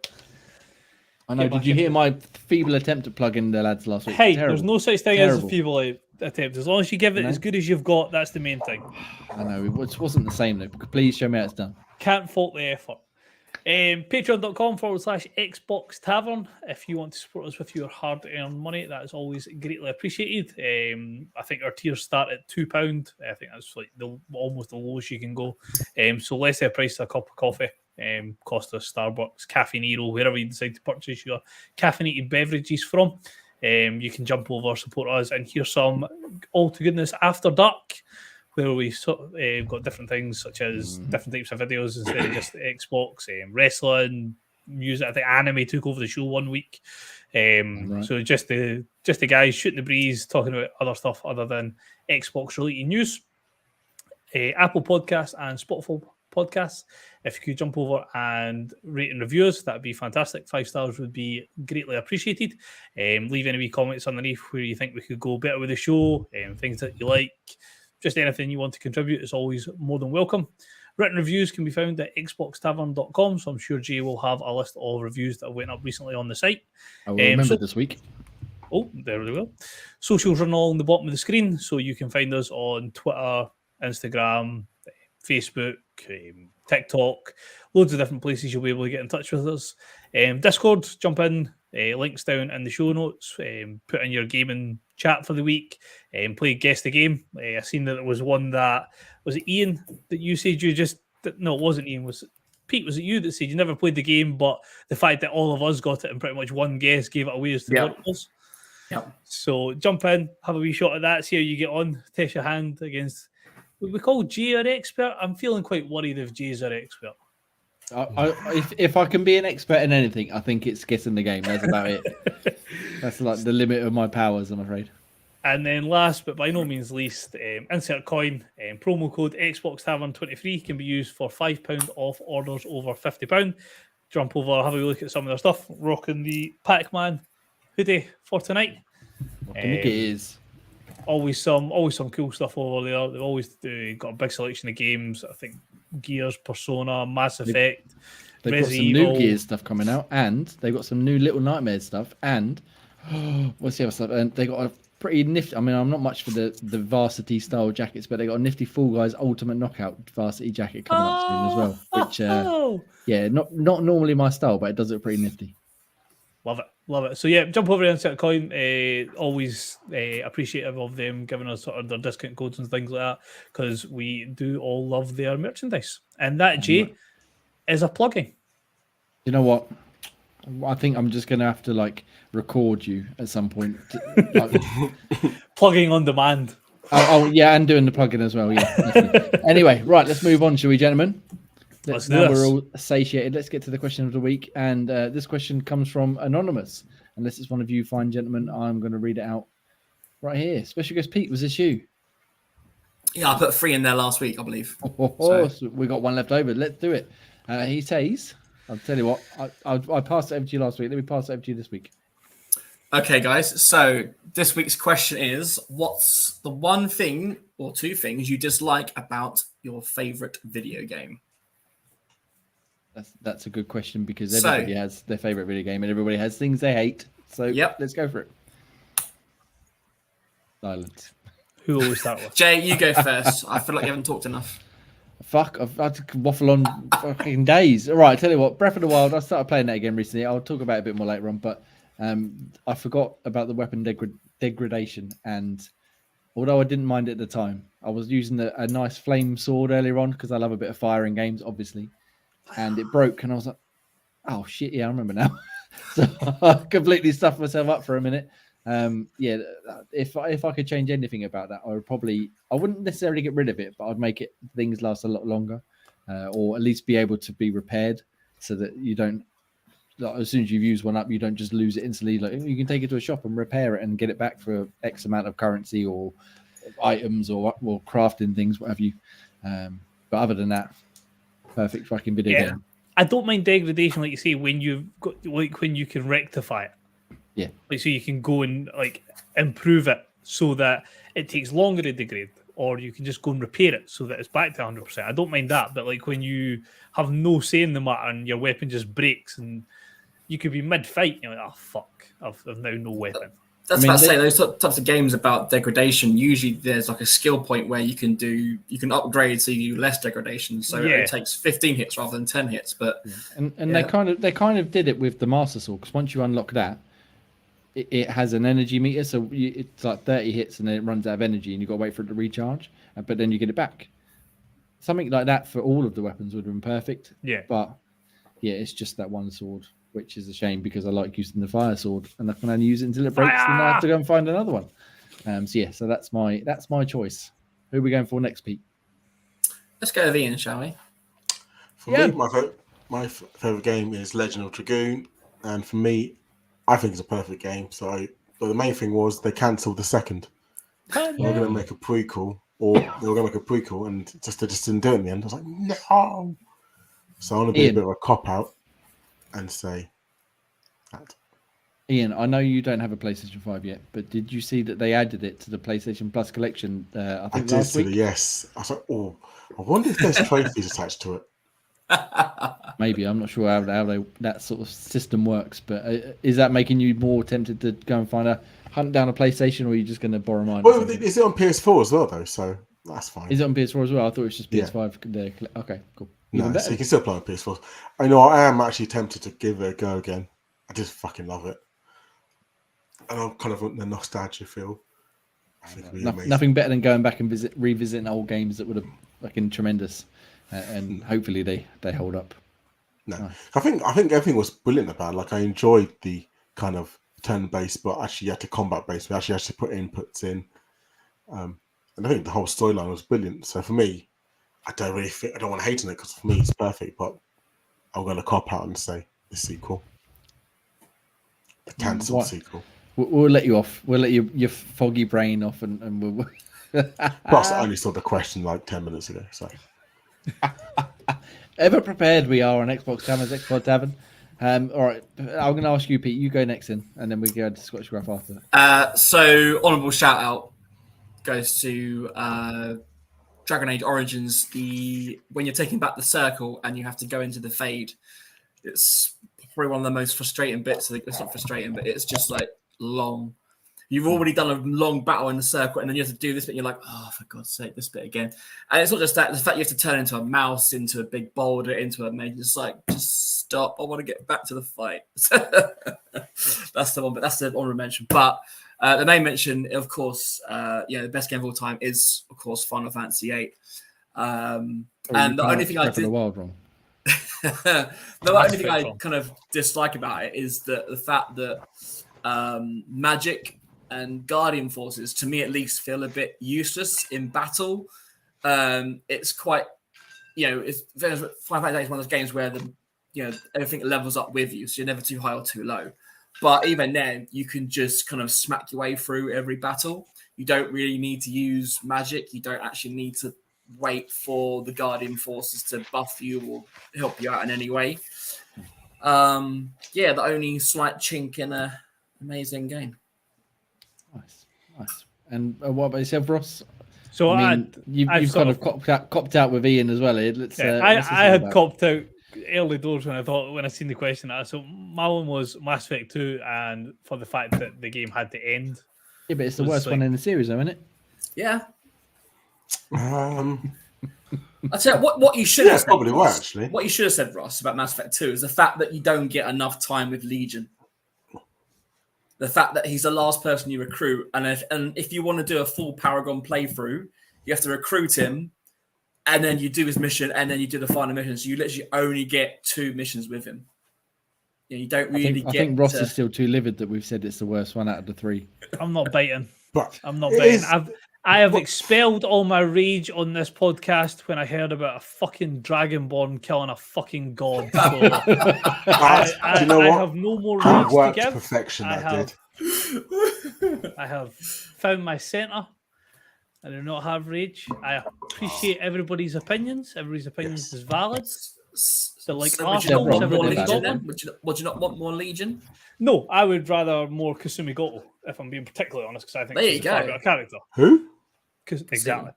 S1: I know. Did you hear my feeble attempt at plugging the lads last week?
S4: Hey,
S1: Terrible.
S4: There's no such thing as a feeble attempt. As long as you give it as good as you've got, that's the main thing.
S1: I know. It wasn't the same, though. Please show me how it's done.
S4: Can't fault the effort. Patreon.com/Xbox Tavern. If you want to support us with your hard-earned money, that is always greatly appreciated. I think our tiers start at £2. I think that's like almost the lowest you can go. So less than a price of a cup of coffee. Cost us Starbucks, Caffè Nero, wherever you decide to purchase your caffeinated beverages from. You can jump over, support us, and hear some All to Goodness After Dark, where we got different things such as different types of videos instead of just Xbox, wrestling, music. I think anime took over the show 1 week. Right. So just the guys shooting the breeze, talking about other stuff other than Xbox related news. Apple Podcasts and Spotify Podcasts. If you could jump over and rate and review us, that'd be fantastic. 5 stars would be greatly appreciated. Leave any wee comments underneath where you think we could go better with the show, things that you like. Just anything you want to contribute is always more than welcome. Written reviews can be found at xboxtavern.com, so I'm sure Jay will have a list of reviews that went up recently on the site.
S1: I will remember this week.
S4: Oh, there we go. Socials run along the bottom of the screen, so you can find us on Twitter, Instagram, Facebook, TikTok, loads of different places you'll be able to get in touch with us. Discord, jump in, links down in the show notes. Put in your gaming chat for the week, play Guess the Game. I seen that there was one that, was it Ian that you said you just, no, it wasn't Ian, was it Pete, was it you that said you never played the game, but the fact that all of us got it and pretty much one guess gave it away as to what it was?
S3: Yep.
S4: So jump in, have a wee shot at that, see how you get on, test your hand against, would we call Jay our expert? I'm feeling quite worried if Jay's our expert.
S1: If I can be an expert in anything, I think it's guessing the game. That's about it. That's like the limit of my powers, I'm afraid.
S4: And then last, but by no means least, insert coin. Promo code Xbox Tavern 23 can be used for £5 off orders over £50. Jump over, have a look at some of their stuff. Rocking the Pac-Man hoodie for tonight.
S1: What the nick it is.
S4: Always some cool stuff over there. They've always got a big selection of games. I think Gears, Persona, Mass Effect,
S1: they've got some
S4: Evil.
S1: new Gears stuff coming out, and they've got some new Little Nightmares stuff, and what's the other stuff? And they got a pretty nifty. I mean, I'm not much for the varsity style jackets, but they got a nifty Fall Guys Ultimate Knockout varsity jacket coming up soon as well. Which, yeah, not normally my style, but it does look pretty nifty.
S4: Love it. So yeah, jump over and insert coin. Always appreciative of them giving us sort of their discount codes and things like that, because we do all love their merchandise. And that, Jay, is a plugging.
S1: You know what? I think I'm just gonna have to record you at some point.
S4: Plugging on demand.
S1: Oh yeah, and doing the plugging as well. Yeah. Anyway, right, let's move on, shall we, gentlemen?
S4: Let's do
S1: now
S4: this.
S1: We're all satiated. Let's get to the question of the week. And this question comes from Anonymous. Unless it's one of you fine gentlemen, I'm going to read it out right here. Special guest Pete, was this you?
S3: Yeah, I put 3 in there last week, I believe.
S1: So we got one left over. Let's do it. He says, I'll tell you what, I passed it over to you last week. Let me pass it over to you this week.
S3: Okay, guys. So this week's question is, what's the one thing or 2 things you dislike about your favorite video game?
S1: That's a good question, because everybody has their favorite video game and everybody has things they hate. So
S3: Yep.
S1: let's go for it. Silence.
S4: Who will we start with?
S3: Jay, you go first. I feel like you haven't talked enough.
S1: Fuck, I've had to waffle on fucking days. All right, I tell you what, Breath of the Wild, I started playing that again recently. I'll talk about it a bit more later on, but I forgot about the weapon degradation. And although I didn't mind it at the time, I was using a nice flame sword earlier on because I love a bit of fire in games, obviously. And it broke, and I was like, oh shit, yeah, I remember now. So I completely stuffed myself up for a minute. Yeah, if I could change anything about that, I wouldn't necessarily get rid of it, but I'd make things last a lot longer, or at least be able to be repaired so that you don't, like, as soon as you've used one up, you don't just lose it instantly. Like, you can take it to a shop and repair it and get it back for X amount of currency or items or crafting things, whatever you. But other than that, perfect fucking video game.
S4: I don't mind degradation, like you say, when you've got, like, when you can rectify it.
S1: Yeah.
S4: Like, so you can go and like improve it so that it takes longer to degrade, or you can just go and repair it so that it's back to 100%. I don't mind that, but like when you have no say in the matter and your weapon just breaks and you could be mid-fight, you're like, oh fuck, I've now no weapon.
S3: That's about to say, those types of games about degradation, usually there's like a skill point where you can upgrade so you do less degradation. So it takes 15 hits rather than 10 hits. But
S1: they kind of did it with the Master Sword, because once you unlock that, it has an energy meter, so it's like 30 hits and then it runs out of energy and you've got to wait for it to recharge, but then you get it back. Something like that for all of the weapons would have been perfect.
S4: Yeah.
S1: But yeah, it's just that one sword, which is a shame because I like using the fire sword and I can only use it until it breaks and I have to go and find another one. So that's my choice. Who are we going for next, Pete?
S3: Let's go with Ian, shall we?
S2: For me, my favourite game is Legend of Dragoon, and for me, I think it's a perfect game. But the main thing was they cancelled the second. They were going to make a prequel, and they just didn't do it in the end. I was like, no. So I want to be a bit of a cop out and say that.
S1: Ian, I know you don't have a PlayStation 5 yet, but did you see that they added it to the PlayStation Plus collection? I think last week.
S2: Yes. I was like, oh, I wonder if there's trophies attached to it.
S1: Maybe, I'm not sure how that sort of system works, but is that making you more tempted to go and hunt down a PlayStation, or are you just going to borrow mine?
S2: Well, is it on PS4 as well, though? So that's fine.
S1: Is it on PS4 as well? I thought it was just PS5. Yeah. Okay, cool.
S2: No, so you can still play on PS4. I know I am actually tempted to give it a go again. I just fucking love it, and I'm kind of on the nostalgia feel. I think
S1: nothing better than going back and revisiting old games that would have fucking tremendous, and hopefully they hold up.
S2: No, nice. I think everything was brilliant about it. Like, I enjoyed the kind of turn-based, but actually you had to combat-based. We actually had to put inputs in, and I think the whole storyline was brilliant. So for me, I don't want to hate on it because for me it's perfect. But I'm going to cop out and say the sequel, the cancelled sequel.
S1: We'll let you off. We'll let your foggy brain off, and we'll.
S2: Plus, I only saw the question like 10 minutes ago. So.
S1: Ever prepared we are on Xbox Tavern. All right, I'm going to ask you, Pete. You go next and then we go to Scottish Graph after
S3: that. So honourable shout out goes to Dragon Age Origins. When you're taking back the circle and you have to go into the fade, it's probably one of the most frustrating bits. It's not frustrating, but it's just like long. You've already done a long battle in the circle, and then you have to do this bit. And you're like, oh, for God's sake, this bit again. And it's not just that; the fact you have to turn into a mouse, into a big boulder, into a maze. It's like, just stop. I want to get back to the fight. That's the one, but that's the honorable mention. But the main mention, of course, the best game of all time is, of course, Final Fantasy VIII. And the only thing I did,
S1: the world wrong.
S3: the only thing I kind of dislike about it is the fact that magic and Guardian Forces, to me at least, feel a bit useless in battle. It's quite, it's Final Fantasy is one of those games where everything levels up with you, so you're never too high or too low. But even then, you can just kind of smack your way through every battle. You don't really need to use magic. You don't actually need to wait for the Guardian Forces to buff you or help you out in any way. The only slight chink in an amazing game. Nice.
S1: And what about yourself, Ross?
S4: So
S1: you've kind of copped out with Ian as well. Let's
S4: I had copped out early doors when I seen the question. So my one was Mass Effect 2, and for the fact that the game had to end.
S1: Yeah, but it's the worst one in the series, though, isn't it?
S3: Yeah.
S2: Um,
S3: I tell you what you should have said,
S2: probably were,
S3: Ross,
S2: actually.
S3: What you should have said, Ross, about Mass Effect 2 is the fact that you don't get enough time with Legion. The fact that he's the last person you recruit, and if you want to do a full Paragon playthrough, you have to recruit him, and then you do his mission, and then you do the final mission. So you literally only get 2 missions with him. You don't really
S1: I think Ross is still too livid that we've said it's the worst one out of the 3.
S4: I'm not biting.
S2: But
S4: I'm not biting. I have expelled all my rage on this podcast when I heard about a fucking Dragonborn killing a fucking god. So
S2: you know
S4: I
S2: what?
S4: have no more
S2: I
S4: rage to
S2: worked
S4: give.
S2: perfection.
S4: I have found my centre. I do not have rage. I appreciate everybody's opinions. Everybody's opinions is valid. So like Arsenal,
S3: would you not want more
S4: everybody's
S3: Legion
S4: got
S3: then?
S4: one.
S3: Would you not want more Legion?
S4: No, I would rather more Kasumi Goto, if I'm being particularly honest, because I think
S3: There
S4: she's
S3: you
S4: a far
S3: go.
S4: better character.
S2: Who?
S4: Exactly.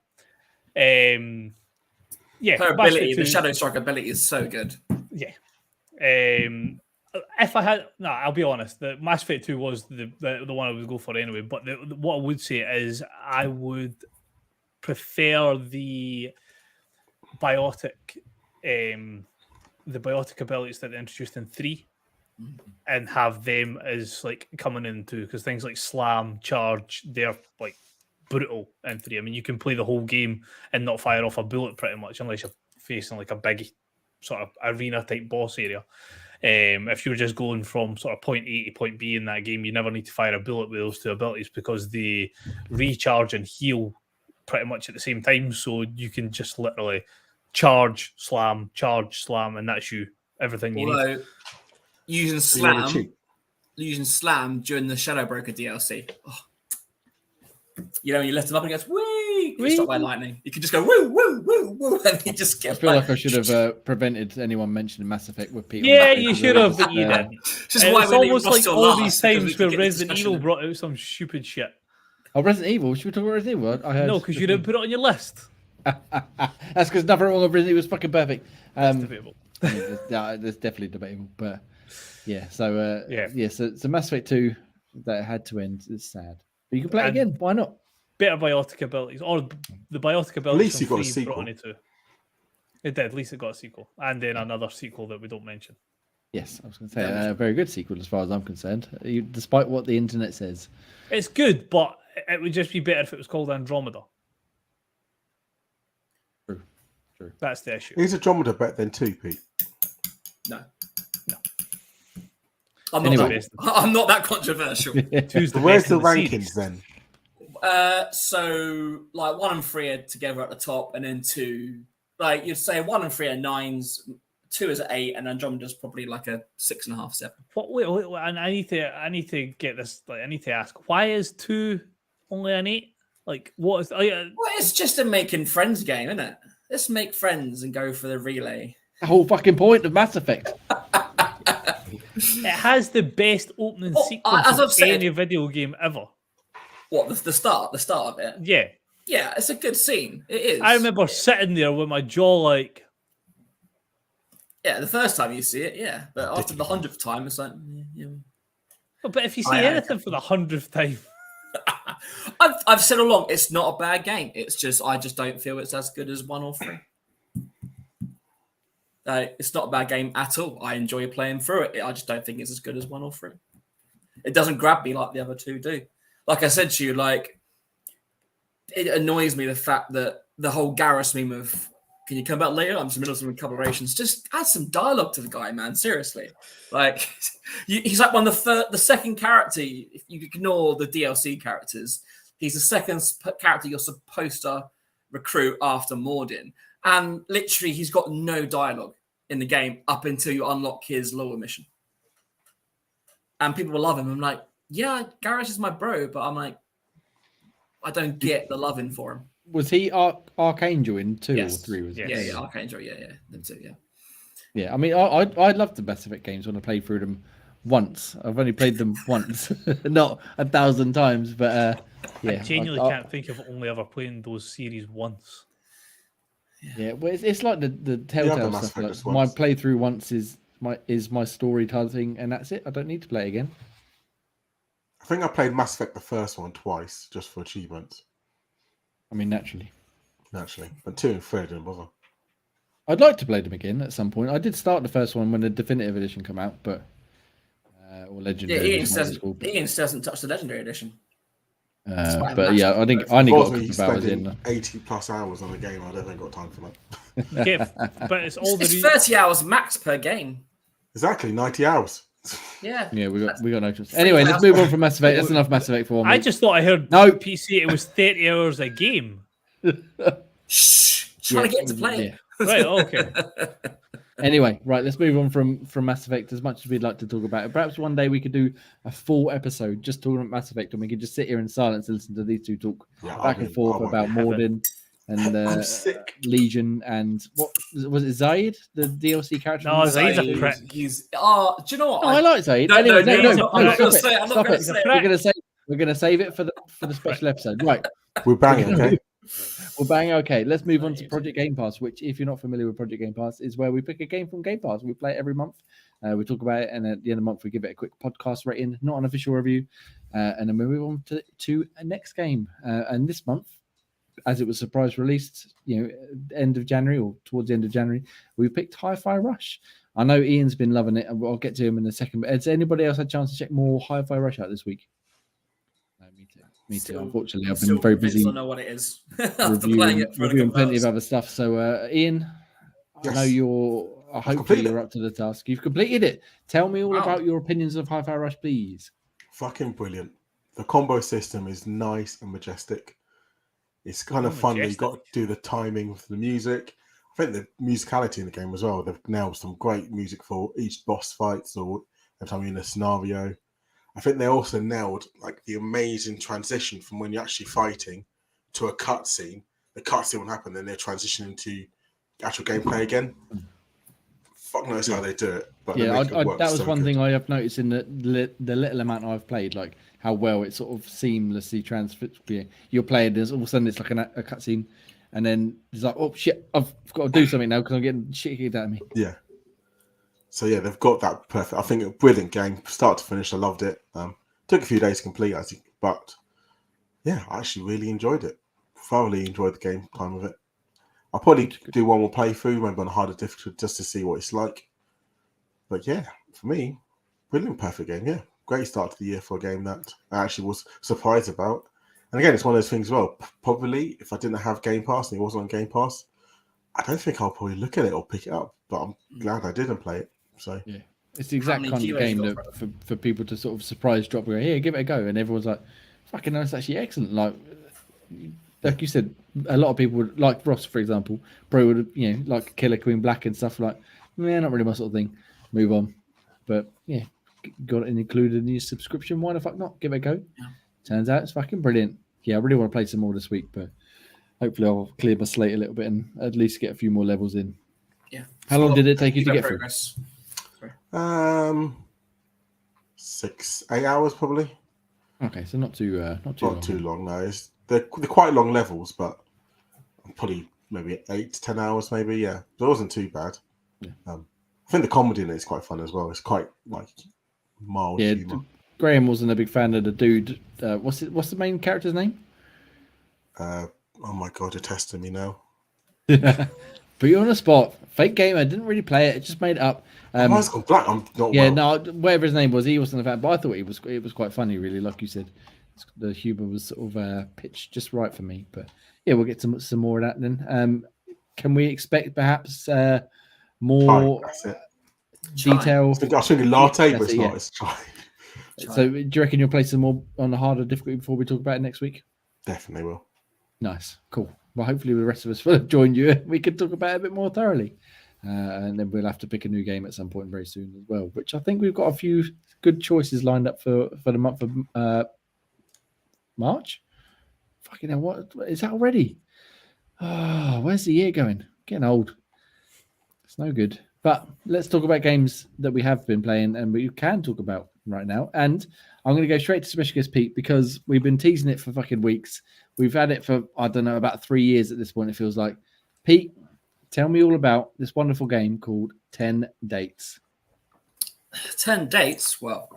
S4: Yeah,
S3: Her
S4: Mass
S3: ability,
S4: Effect
S3: the
S4: 2,
S3: Shadow Strike ability is so good.
S4: Yeah. If I had, I'll be honest. The Mass Effect 2 was the one I would go for anyway. But what I would say is I would prefer the biotic abilities that they introduced in 3, and have them as like coming into, because things like slam, charge, they're like brutal in 3. I mean, you can play the whole game and not fire off a bullet pretty much, unless you're facing like a big sort of arena type boss area. If you're just going from sort of point A to point B in that game, you never need to fire a bullet with those 2 abilities, because they recharge and heal pretty much at the same time. So you can just literally charge, slam, and that's everything you need.
S3: Using slam during the Shadow Broker DLC. Oh. You know, when you lift him up and he goes, wee! You're struck by lightning. You can just go, woo, woo, woo, woo, and you just get.
S1: I feel like I should have prevented anyone mentioning Mass Effect with Peter.
S4: Yeah, you should have, but you didn't.
S3: It's
S4: almost like all these times where Resident Evil brought out some stupid shit.
S1: Oh, Resident Evil? Should we talk about Resident Evil? I heard
S4: no, because you didn't put it on your list.
S1: That's because nothing wrong with Resident Evil was fucking perfect.
S4: That's debatable.
S1: That's definitely debatable, but yeah. So So Mass Effect 2 that had to end is sad. But you can play it again. Why not?
S4: Better biotic abilities, or the biotic abilities.
S2: At least you got a sequel.
S4: It did. At least it got a sequel, and then another sequel that we don't mention.
S1: Yes, I was going to say a very good sequel as far as I'm concerned, despite what the internet says.
S4: It's good, but it would just be better if it was called Andromeda.
S1: True.
S4: That's the issue.
S2: Is Andromeda better than 2, Pete?
S3: No.
S1: I'm
S3: not that controversial.
S2: Where's the rankings then?
S3: So like 1 and 3 are together at the top, and then 2, like you'd say 1 and 3 are 9s, 2 is an 8, and Andromeda's probably like a 6.5, 7.
S4: Wait, I need to get this. Like, I need to ask, why is 2 only an 8? Like, what is?
S3: Well, it's just a making friends game, isn't it? Let's make friends and go for the relay.
S1: The whole fucking point of Mass Effect.
S4: It has the best opening sequence of any video game ever.
S3: What, the start of it?
S4: Yeah.
S3: Yeah, it's a good scene. It is.
S4: I remember sitting there with my jaw like...
S3: Yeah, the first time you see it, yeah. But after the 100th time, it's like... Yeah.
S4: But if you see anything for the 100th time...
S3: I've said all along, it's not a bad game. It's just, I just don't feel it's as good as 1 or 3. It's not a bad game at all. I enjoy playing through it. I just don't think it's as good as 1 or 3. It doesn't grab me like the other 2 do. Like I said to you, like, it annoys me the fact that the whole Garrus meme of, can you come back later? I'm just in the middle of some collaborations. Just add some dialogue to the guy, man. Seriously. Like, he's like one of the second character. If you ignore the DLC characters, he's the second character you're supposed to recruit after Mordin. And literally, he's got no dialogue in the game up until you unlock his lower mission. And people will love him. I'm like, yeah, Garrus is my bro, but I'm like, I don't get the loving for him.
S1: Was he Archangel in 2 or 3? Was it?
S3: Yeah, Archangel, yeah. Them 2, yeah.
S1: Yeah, I mean, I loved the Mass Effect games when I played through them once. I've only played them once, not 1,000 times, but yeah.
S4: I genuinely can't think of only ever playing those series once.
S3: Yeah.
S1: Yeah, well, it's like the Telltale
S2: Mass
S1: stuff.
S2: Effect
S1: Like,
S2: just
S1: my
S2: once.
S1: playthrough once is my story type thing, and that's it. I don't need to play it again.
S2: I think I played Mass Effect the first one twice just for achievements.
S1: I mean, naturally.
S2: But 2 and 3 I didn't bother.
S1: I'd like to play them again at some point. I did start the first one when the definitive edition came out, but or legendary edition. Whatever it's called, but,
S3: Ian still hasn't touched the legendary edition.
S1: but yeah, I think I only got a couple of hours in.
S2: 80+ hours on the game. I don't think I've got time for that.
S4: Okay, but it's all
S3: It's 30 hours max per game.
S2: Exactly, 90 hours.
S3: Yeah.
S1: Yeah, we got no choice. Anyway, let's move on from Mass Effect. That's enough Mass Effect for 1 week.
S4: I just thought I heard
S1: No.
S4: PC. It was 30 hours a game.
S3: Shh. Trying to get to play.
S1: Yeah.
S4: Right. Okay.
S1: Anyway, right, let's move on from Mass Effect. As much as we'd like to talk about it, perhaps one day we could do a full episode just talking about Mass Effect, and we could just sit here in silence and listen to these two talk back and forth about Morden and Legion and what was it, Zaid, the DLC character?
S4: No, Zaid's a prick.
S3: He's do you know what?
S1: No, I like Zaid.
S3: No,
S1: anyway,
S3: I'm not going to say it. I'm not
S1: Stop
S3: going
S1: it.
S3: to say it.
S1: We're gonna save it for the special episode. Right.
S2: We're banging, okay?
S1: Well, bang. Okay, let's move on to Project Game Pass, which, if you're not familiar with Project Game Pass, is where we pick a game from Game Pass. We play it every month. We talk about it, and at the end of the month, we give it a quick podcast rating, not an official review, and then we move on to a next game. And this month, as it was surprise released, end of January or towards the end of January, we picked Hi-Fi Rush. I know Ian's been loving it, and I'll get to him in a second. But has anybody else had a chance to check more Hi-Fi Rush out this week? No, me too. Unfortunately, I've been very busy.
S3: I know what it is. After playing it for
S1: reviewing plenty of other stuff. So, Ian,
S2: Yes.
S1: I know hopefully you're up to the task. You've completed it. Tell me all about your opinions of Hi-Fi Rush, please.
S2: Fucking brilliant. The combo system is nice and majestic. It's kind of fun. You've got to do the timing with the music. I think the musicality in the game as well. They've nailed some great music for each boss fights or every time you're in a scenario. I think they also nailed like the amazing transition from when you're actually fighting to a cutscene. The cutscene will happen, then they're transitioning to actual gameplay again. Fuck knows how they do it, but
S1: that was one thing I have noticed in the little amount I've played, like how well it sort of seamlessly transfers. You're playing, there's all of a sudden it's like a cutscene, and then it's like, oh shit, I've got to do something now because I'm getting shit kicked out of me.
S2: Yeah. So yeah, they've got that perfect. I think a brilliant game, start to finish. I loved it. Took a few days to complete, I think, but yeah, I actually really enjoyed it. Thoroughly enjoyed the game time of it. I'll probably do one more playthrough, maybe on a harder difficulty, just to see what it's like. But yeah, for me, brilliant, perfect game. Yeah, great start to the year for a game that I actually was surprised about. And again, it's one of those things. Well, probably if I didn't have Game Pass and it wasn't on Game Pass, I don't think I'll probably look at it or pick it up. But I'm glad I didn't play it. So
S1: yeah, it's the exact kind of game that for people to sort of surprise drop. Go, here, give it a go, and everyone's like, "Fucking hell, it's actually excellent." Like you said, a lot of people would, like Ross, for example, probably would, like Killer Queen Black and stuff like, not really my sort of thing. Move on. But yeah, got it included in your subscription. Why the fuck not? Give it a go. Yeah. Turns out it's fucking brilliant. Yeah, I really want to play some more this week, but hopefully I'll clear my slate a little bit and at least get a few more levels in.
S3: Yeah.
S1: How long did it take you to get through?
S2: 6-8 hours probably.
S1: Okay, so not too
S2: long. No, they're quite long levels, but probably maybe 8 to 10 hours, maybe. Yeah, so it wasn't too bad. Yeah. I think the comedy in it is quite fun as well. It's quite like mild humor.
S1: Graham wasn't a big fan of the dude. What's the main character's name?
S2: Oh my god, you're testing me now.
S1: Put you on the spot. Fake gamer, didn't really play it. Just made it up.
S2: Mine's gone black. I'm not.
S1: Yeah,
S2: well.
S1: no, whatever his name was, he wasn't a fan. But I thought it was quite funny, really. Like you said, the humor was sort of pitched just right for me. But yeah, we'll get some more of that then. Can we expect perhaps more detail?
S2: I was thinking latte, but it's not. It's chai.
S1: So, do you reckon you'll play some more on the harder difficulty before we talk about it next week?
S2: Definitely will.
S1: Nice, cool. Well, hopefully the rest of us will have joined you. We can talk about it a bit more thoroughly. And then we'll have to pick a new game at some point very soon as well, which I think we've got a few good choices lined up for the month of March. Fucking hell, what is that already? Oh, where's the year going? Getting old. It's no good. But let's talk about games that we have been playing and we can talk about right now. And I'm going to go straight to Smash Guess Pete because we've been teasing it for fucking weeks. We've had it for, I don't know, about 3 years at this point, it feels like. Pete, tell me all about this wonderful game called 10 Dates.
S3: 10 Dates? Well,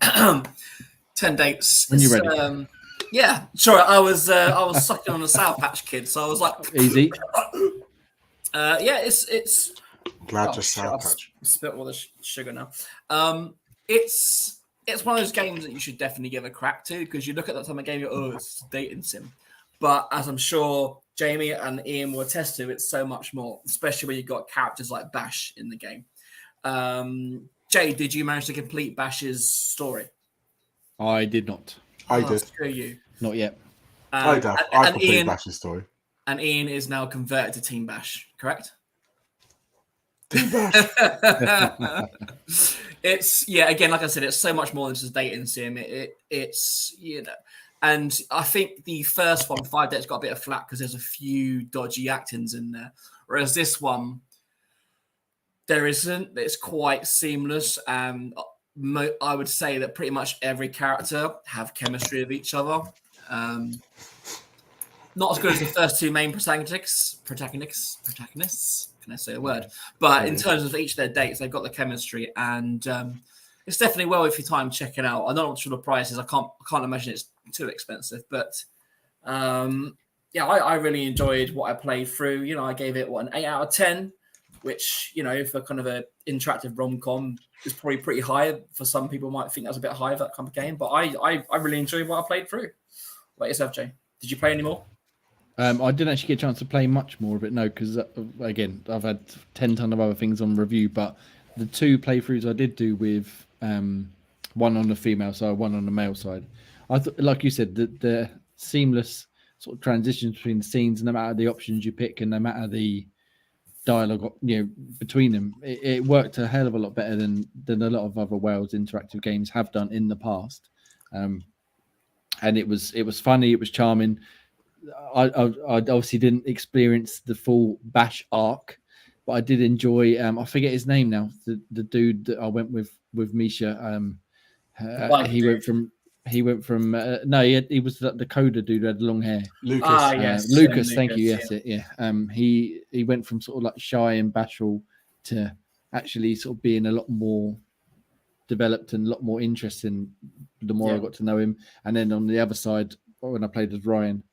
S3: 10 Dates.
S1: When you're ready.
S3: Yeah, sure. I was sucking on a Sour Patch Kid, so I was like,
S1: Easy.
S3: Yeah, it's.
S2: Glad just Sour
S3: I've
S2: Patch.
S3: spit all the sugar now. It's one of those games that you should definitely give a crack to, because you look at that time of game, you're, it's a dating sim. But as I'm sure Jamie and Ian will attest to, it's so much more, especially when you've got characters like Bash in the game. Jay, did you manage to complete Bash's story?
S1: I did not.
S2: I did.
S3: Screw you.
S1: Not yet.
S2: I completed Bash's story.
S3: And Ian is now converted to Team Bash, correct?
S2: Team Bash.
S3: It's again, like I said, it's so much more than just a dating sim. It's and I think the first one, 5 Dates, got a bit of flack because there's a few dodgy actings in there, whereas this one there isn't. It's quite seamless. I would say that pretty much every character have chemistry with each other. Not as good as the first two main protagonists. Can I say a word? But in terms of each of their dates, they've got the chemistry, and it's definitely well worth your time checking out. I'm not sure the price is. I can't imagine it's too expensive, but I really enjoyed what I played through. I gave it an 8 out of 10, which for kind of an interactive rom-com is probably pretty high. For some people, might think that's a bit high for that kind of game, but I really enjoyed what I played through. What about yourself, Jay? Did you play any more?
S1: I didn't actually get a chance to play much more of it, no, because again, I've had 10 ton of other things on review, but the 2 playthroughs I did do with one on the female side, one on the male side, I thought, like you said, the seamless sort of transitions between the scenes, no matter the options you pick and no matter the dialogue between them, it worked a hell of a lot better than a lot of other Wales interactive games have done in the past. And it was funny, it was charming. I obviously didn't experience the full Bash arc, but I did enjoy. I forget his name now. The dude that I went with Misha. He went from. He was the coder dude who had long hair.
S2: Lucas.
S3: Yes,
S1: Lucas. Thank you.
S3: Yeah.
S1: Yes, yeah. He went from sort of like shy and bashful to actually sort of being a lot more developed and a lot more interesting the more I got to know him. And then on the other side, when I played as Ryan,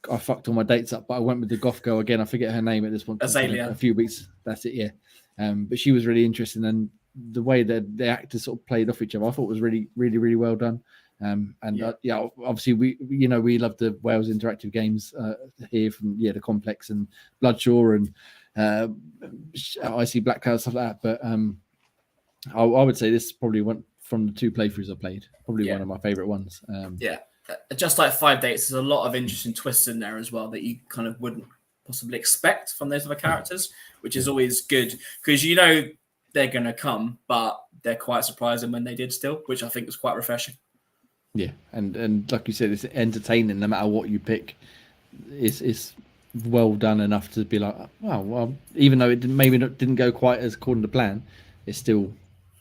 S1: I fucked all my dates up, but I went with the goth girl again. I forget her name at this point.
S3: Azalea.
S1: A few weeks. That's it. Yeah. But she was really interesting, and the way that the actors sort of played off each other, I thought was really, really, really well done. Obviously we love the Wales interactive games here from the Complex and Bloodshaw and Icy Black Cloud, stuff like that. But I would say this is probably one from the 2 playthroughs I played, probably one of my favorite ones.
S3: Just like 5 Dates, there's a lot of interesting twists in there as well that you kind of wouldn't possibly expect from those other characters, which is always good because they're going to come, but they're quite surprising when they did still, which I think was quite refreshing.
S1: Yeah, and like you said, it's entertaining no matter what you pick. It's well done enough to be like, wow, well, even though it didn't go quite as according to plan, it's still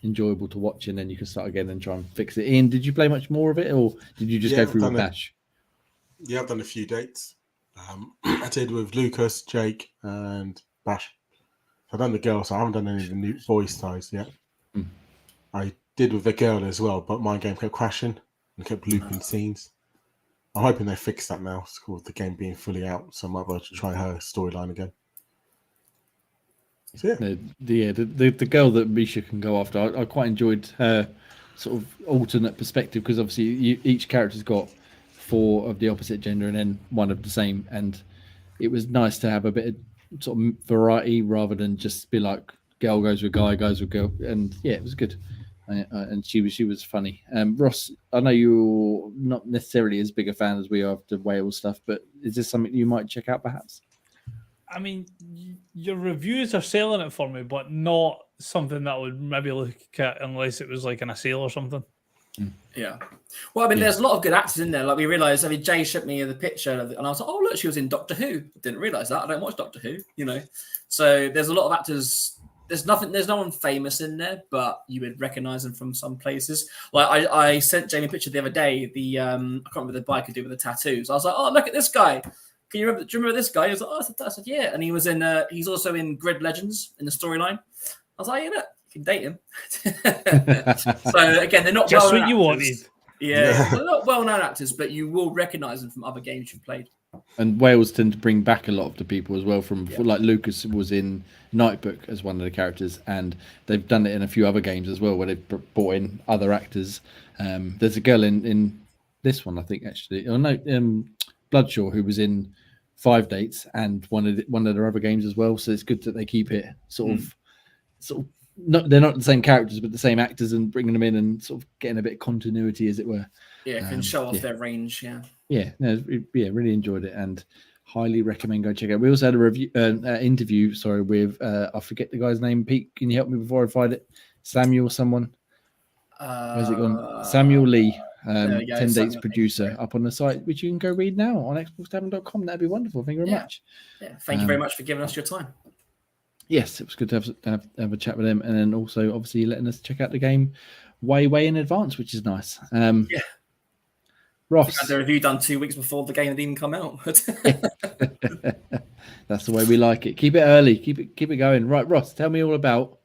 S1: enjoyable to watch, and then you can start again and try and fix it. Ian, did you play much more of it, or did you just go through with Bash?
S2: Yeah, I've done a few dates. I did with Lucas, Jake, and Bash. I've done the girl, so I haven't done any of the new voice ties yet. I did with the girl as well, but my game kept crashing and kept looping scenes. I'm hoping they fix that now. It's called the game being fully out, so I might be able to try her storyline again. So,
S1: the girl that Misha can go after, I quite enjoyed her sort of alternate perspective, because obviously each character's got 4 of the opposite gender and then 1 of the same, and it was nice to have a bit of sort of variety rather than just be like girl goes with guy, goes with girl, and it was good. And she was funny. Ross, I know you're not necessarily as big a fan as we are of the Wales stuff, but is this something you might check out perhaps?
S4: I mean, your reviews are selling it for me, but not something that I would maybe look at unless it was like in a sale or something.
S3: Yeah. Well, I mean, there's a lot of good actors in there. Like we realised, Jay showed me the picture, and I was like, oh, look, she was in Doctor Who. Didn't realise that. I don't watch Doctor Who, So there's a lot of actors. There's no one famous in there, but you would recognise them from some places. Like I sent Jamie a picture the other day. I can't remember the biker dude with the tattoos. I was like, oh, look at this guy. do you remember this guy? He was like, oh, I said, yeah. And he was in, he's also in Grid Legends in the storyline. I was like, yeah, look, you can date him. So again, they're not
S4: just
S3: well-known
S4: what you
S3: actors.
S4: wanted.
S3: Yeah, they're not well-known actors, but you will recognise them from other games you've played.
S1: And Wales tend to bring back a lot of the people as well from like Lucas was in Nightbook as one of the characters, and they've done it in a few other games as well where they've brought in other actors. There's a girl in this one, I think, actually. Oh no, Bloodshaw, who was in 5 Dates and one of their other games as well. So it's good that they keep it sort of not, they're not the same characters but the same actors, and bringing them in and sort of getting a bit of continuity, as it were.
S3: Yeah, can show off their range.
S1: Really enjoyed it and highly recommend go check it out. We also had a review interview with I forget the guy's name. Pete, can you help me before I find it? Samuel someone. Where's it gone? Samuel Lee, 10 Dates producer, up on the site, which you can go read now on xboxtavern.com. That'd be wonderful. Thank you very much.
S3: Yeah, thank you very much for giving us your time.
S1: Yes, it was good to have a chat with them, and then also obviously letting us check out the game way in advance, which is nice. Ross,
S3: had the review done 2 weeks before the game had even come out.
S1: That's the way we like it. Keep it early. Keep it going. Right, Ross, tell me all about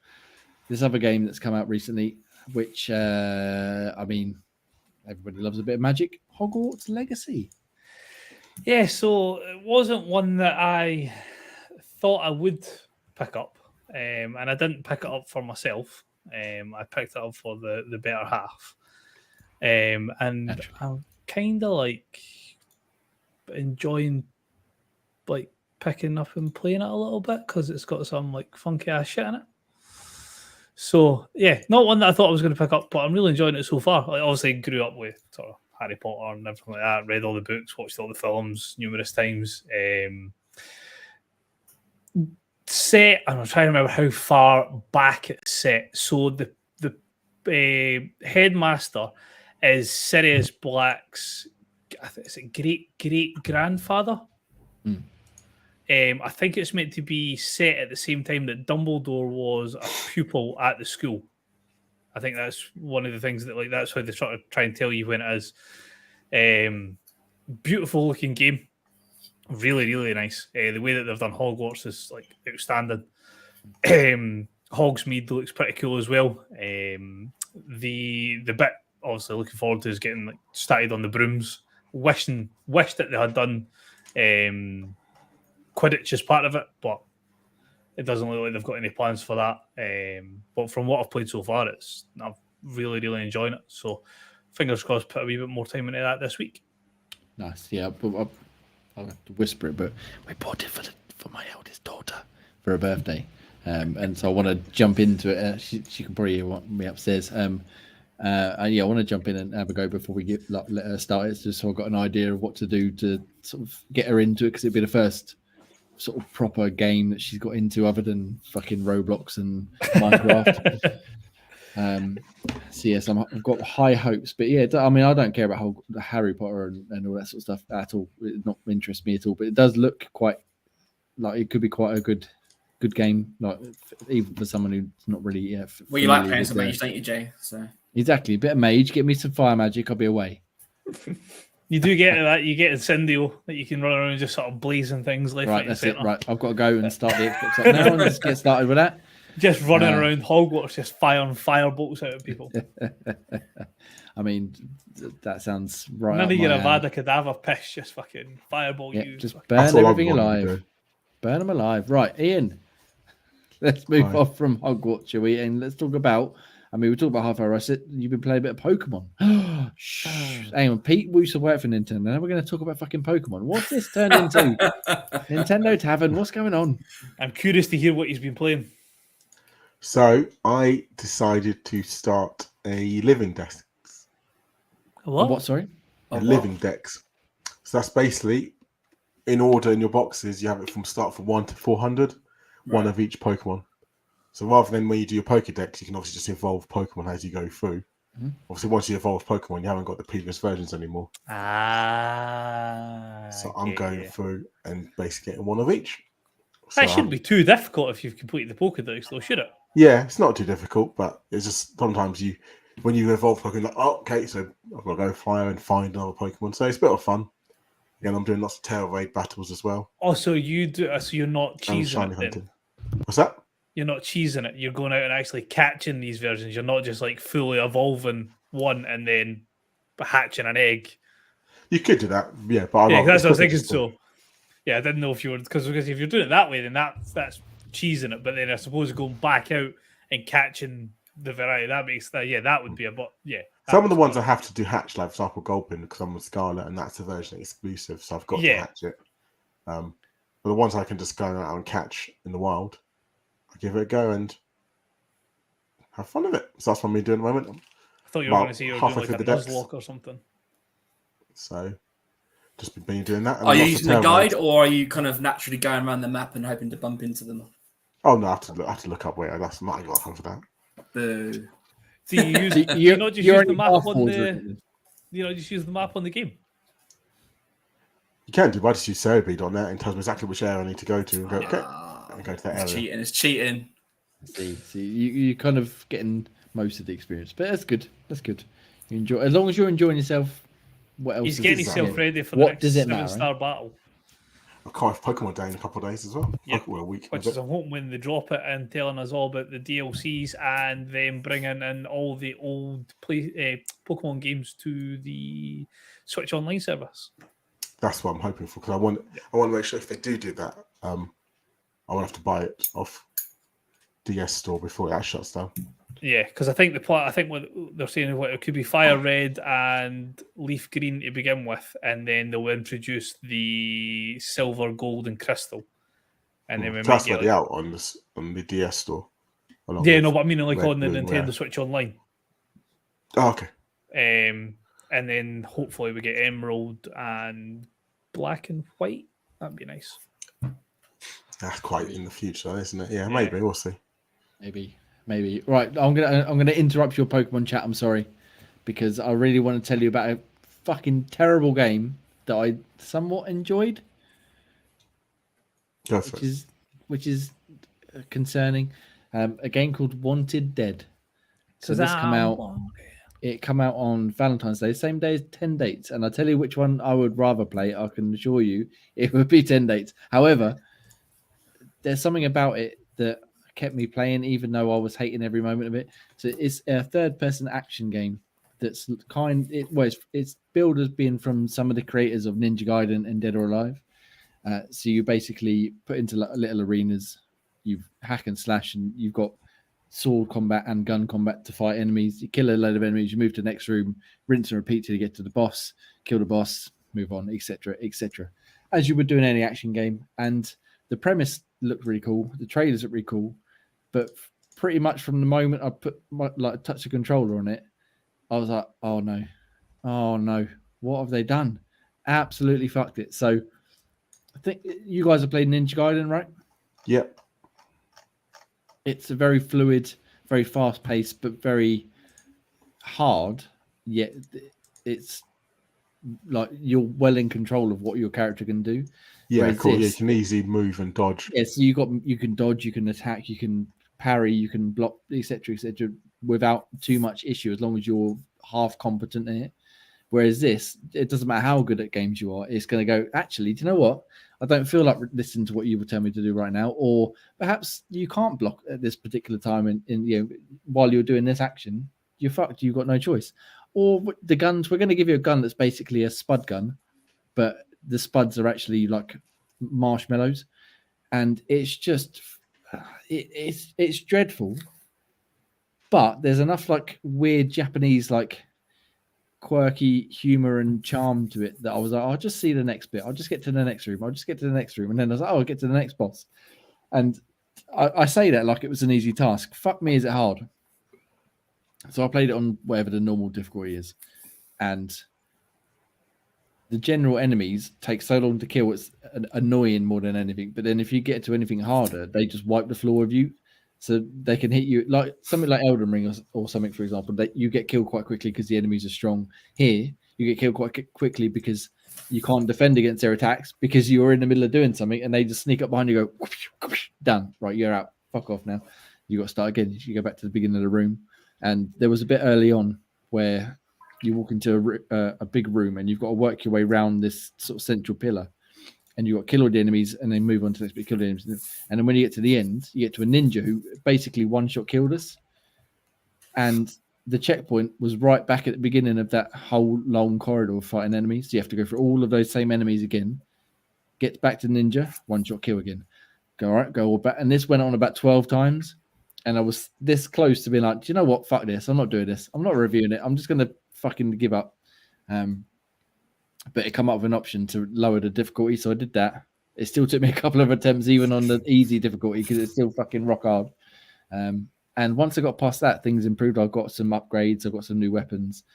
S1: this other game that's come out recently, which I mean, everybody loves a bit of magic. Hogwarts Legacy.
S4: Yeah, so it wasn't one that I thought I would pick up, and I didn't pick it up for myself. I picked it up for the better half, and I'm kind of like enjoying like picking up and playing it a little bit because it's got some like funky ass shit in it. So yeah, not one that I thought I was going to pick up, but I'm really enjoying it so far. Like, obviously, grew up with sort of Harry Potter and everything like that. Read all the books, watched all the films numerous times. Set, and I'm trying to remember how far back it's set. So the headmaster is Sirius Black's, I think it's a great grandfather. I think it's meant to be set at the same time that Dumbledore was a pupil at the school. I think that's one of the things that, like, that's how they sort of try and tell you when it is. Beautiful looking game, really nice. The way that they've done Hogwarts is like outstanding. Hogsmeade looks pretty cool as well. The bit obviously looking forward to is getting like started on the brooms. Wished that they had done Quidditch as part of it, but it doesn't look like they've got any plans for that. But from what I've played so far, I'm really enjoying it. So fingers crossed, put a wee bit more time into that this week.
S1: Nice, yeah. I'll have to whisper it, but we bought it for my eldest daughter for her birthday, and so I want to jump into it. She can probably hear me upstairs. I want to jump in and have a go before we let her start it, just so I've got an idea of what to do to sort of get her into it, because it'd be the first sort of proper game that she's got into other than fucking Roblox and Minecraft. So yes, I've got high hopes, but yeah, I mean, I don't care about Harry Potter and all that sort of stuff at all. It not interest me at all, but it does look quite like it could be quite a good game, like even for someone who's not really.
S3: Well, you like playing some mage, don't you, Jay? So
S1: exactly, a bit of mage. Get me some fire magic, I'll be away.
S4: You do get that. You get Incendio that you can run around and just sort of blazing things left.
S1: Right, that's it. Right, I've got to go and start the Xbox up now and let's get started with that.
S4: Just running around Hogwarts, just firing firebolts out of people.
S1: I mean, that sounds right.
S4: None of your Avada Kedavra piss, just fucking fireball you.
S1: Just burn everything alive. Burn them alive. Right, Ian, let's move off from Hogwarts, shall we? And let's talk about, I mean, we talked about half hour. I said you've been playing a bit of Pokemon. Shh. Hang on, Pete, we used to work for Nintendo. Now we're going to talk about fucking Pokemon. What's this turned into? Nintendo Tavern, what's going on?
S4: I'm curious to hear what he's been playing.
S2: So I decided to start a living dex.
S1: What? Sorry?
S2: Living dex. So that's basically, in order in your boxes, you have it from start from 1 to 400, one of each Pokemon. So rather than when you do your Pokédex, you can obviously just evolve Pokemon as you go through. Mm-hmm. Obviously, once you evolve Pokemon, you haven't got the previous versions anymore. So I'm going through and basically getting one of each.
S4: That shouldn't be too difficult if you've completed the Pokédex, though, should it?
S2: Yeah, it's not too difficult, but it's just sometimes when you evolve Pokemon, like, oh, okay, so I've got to go fire and find another Pokemon. So it's a bit of fun. Again, I'm doing lots of tail raid battles as well.
S4: Also, you do. So you're not
S2: And
S4: cheesing
S2: shiny
S4: it. Then.
S2: hunting. What's that?
S4: You're not cheesing it. You're going out and actually catching these versions. You're not just like fully evolving one and then hatching an egg.
S2: You could do that, yeah. But
S4: Yeah, that's what I was
S2: quicker
S4: thinking.
S2: just to-
S4: So, yeah, I didn't know if you were because if you're doing it that way, then that's cheesing it. But then I suppose going back out and catching the variety that makes that that would be a but yeah.
S2: Some of the ones I have to do hatch, like for example, Gulpin, because I'm with Scarlet, and that's a version exclusive, so I've got to hatch it. But the ones I can just go out and catch in the wild, I give it a go and have fun with it. So that's what I'm doing at the moment.
S4: I thought you were going to say you were doing like a Nuzlocke or something.
S2: So just been doing that. And
S3: are you using the guide, or are you kind of naturally going around the map and hoping to bump into them?
S2: Oh no, I have to look up where. That's not got time for that.
S3: Boo.
S4: Do you use? do you not just use the map on the? You know, just use the map on the game.
S2: You can do, but I just use Cerebead.net and tells me exactly which area I need to go to and go, and go to that area.
S3: It's cheating.
S1: See, you kind of getting most of the experience, but that's good. That's good. You enjoy as long as you're enjoying yourself. What else?
S4: He's getting himself ready for the next 7-star battle.
S2: I can't have Pokemon Day in a couple of days as well.
S4: Yeah,
S2: a week.
S4: Which is I'm hoping when they drop it and telling us all about the DLCs and then bringing in all the old Pokemon games to the Switch Online service.
S2: That's what I'm hoping for because I want to make sure if they do that, I won't have to buy it off DS store before that shuts down.
S4: Yeah, because I think what they're saying is it could be Fire Red and Leaf Green to begin with, and then they'll introduce the Silver, Gold, and Crystal, and then we
S2: that's already out on the DS store.
S4: Yeah, no, but I mean like on the Nintendo Switch Online.
S2: Oh, okay.
S4: And then hopefully we get Emerald and Black and White. That'd be nice.
S2: That's quite in the future, isn't it? Yeah, maybe we'll see.
S1: Maybe. Right, I'm gonna interrupt your Pokemon chat. I'm sorry, because I really want to tell you about a fucking terrible game that I somewhat enjoyed.
S2: Go for it.
S1: Which is concerning. A game called Wanted Dead. So this come out. It come out on Valentine's Day, same day as 10 Dates, and I'll tell you which one I would rather play. I can assure you, it would be 10 Dates. However, there's something about it that kept me playing, even though I was hating every moment of it. So it's a third-person action game that's it's billed as being from some of the creators of Ninja Gaiden and Dead or Alive. So you basically put into little arenas, you hack and slash, and you've got sword combat and gun combat to fight enemies. You kill a load of enemies, you move to the next room, rinse and repeat till you get to the boss, kill the boss, move on, etc., etc. As you would do in any action game. And the premise looked really cool. The trailers looked really cool. But pretty much from the moment I put touch the controller on it, I was like, oh no, what have they done? Absolutely fucked it. So I think you guys have played Ninja Gaiden, right?
S2: Yep.
S1: It's a very fluid, very fast paced, but very hard. Yet it's like you're well in control of what your character can do.
S2: Yeah, cool. You can easily move and dodge.
S1: Yeah, so you can dodge, you can attack, you can parry, you can block, etc., without too much issue, as long as you're half competent in it. Whereas this, it doesn't matter how good at games you are, it's going to go, actually, do you know what? I don't feel like listening to what you would tell me to do right now, or perhaps you can't block at this particular time, and while you're doing this action, you're fucked. You've got no choice. Or the guns, we're going to give you a gun that's basically a spud gun, but the spuds are actually like marshmallows, and it's just it's dreadful. But there's enough like weird Japanese like quirky humor and charm to it that I was like, I'll just see the next bit. I'll just get to the next room. And then I was like, I'll get to the next boss. And I say that like it was an easy task. Fuck me, is it hard? So I played it on whatever the normal difficulty is. And the general enemies take so long to kill, it's annoying more than anything. But then if you get to anything harder, they just wipe the floor with you. So they can hit you like something like Elden Ring or something, for example, that you get killed quite quickly because the enemies are strong. Here, you get killed quite quickly because you can't defend against their attacks because you're in the middle of doing something and they just sneak up behind you, go, done. Right, you're out. Fuck off now. You got to start again. You go back to the beginning of the room. And there was a bit early on where you walk into a big room, and you've got to work your way around this sort of central pillar, and you've got to kill all the enemies, and then move on to the next bit, kill the enemies, and then when you get to the end, you get to a ninja who basically one-shot killed us, and the checkpoint was right back at the beginning of that whole long corridor of fighting enemies. So you have to go through all of those same enemies again, get back to ninja, one-shot kill again. Go all back. And this went on about 12 times. And I was this close to being like, do you know what? Fuck this. I'm not doing this. I'm not reviewing it. I'm just going to fucking give up. But it come up with an option to lower the difficulty. So I did that. It still took me a couple of attempts, even on the easy difficulty, because it's still fucking rock hard. And once I got past that, things improved. I got some upgrades. I got some new weapons.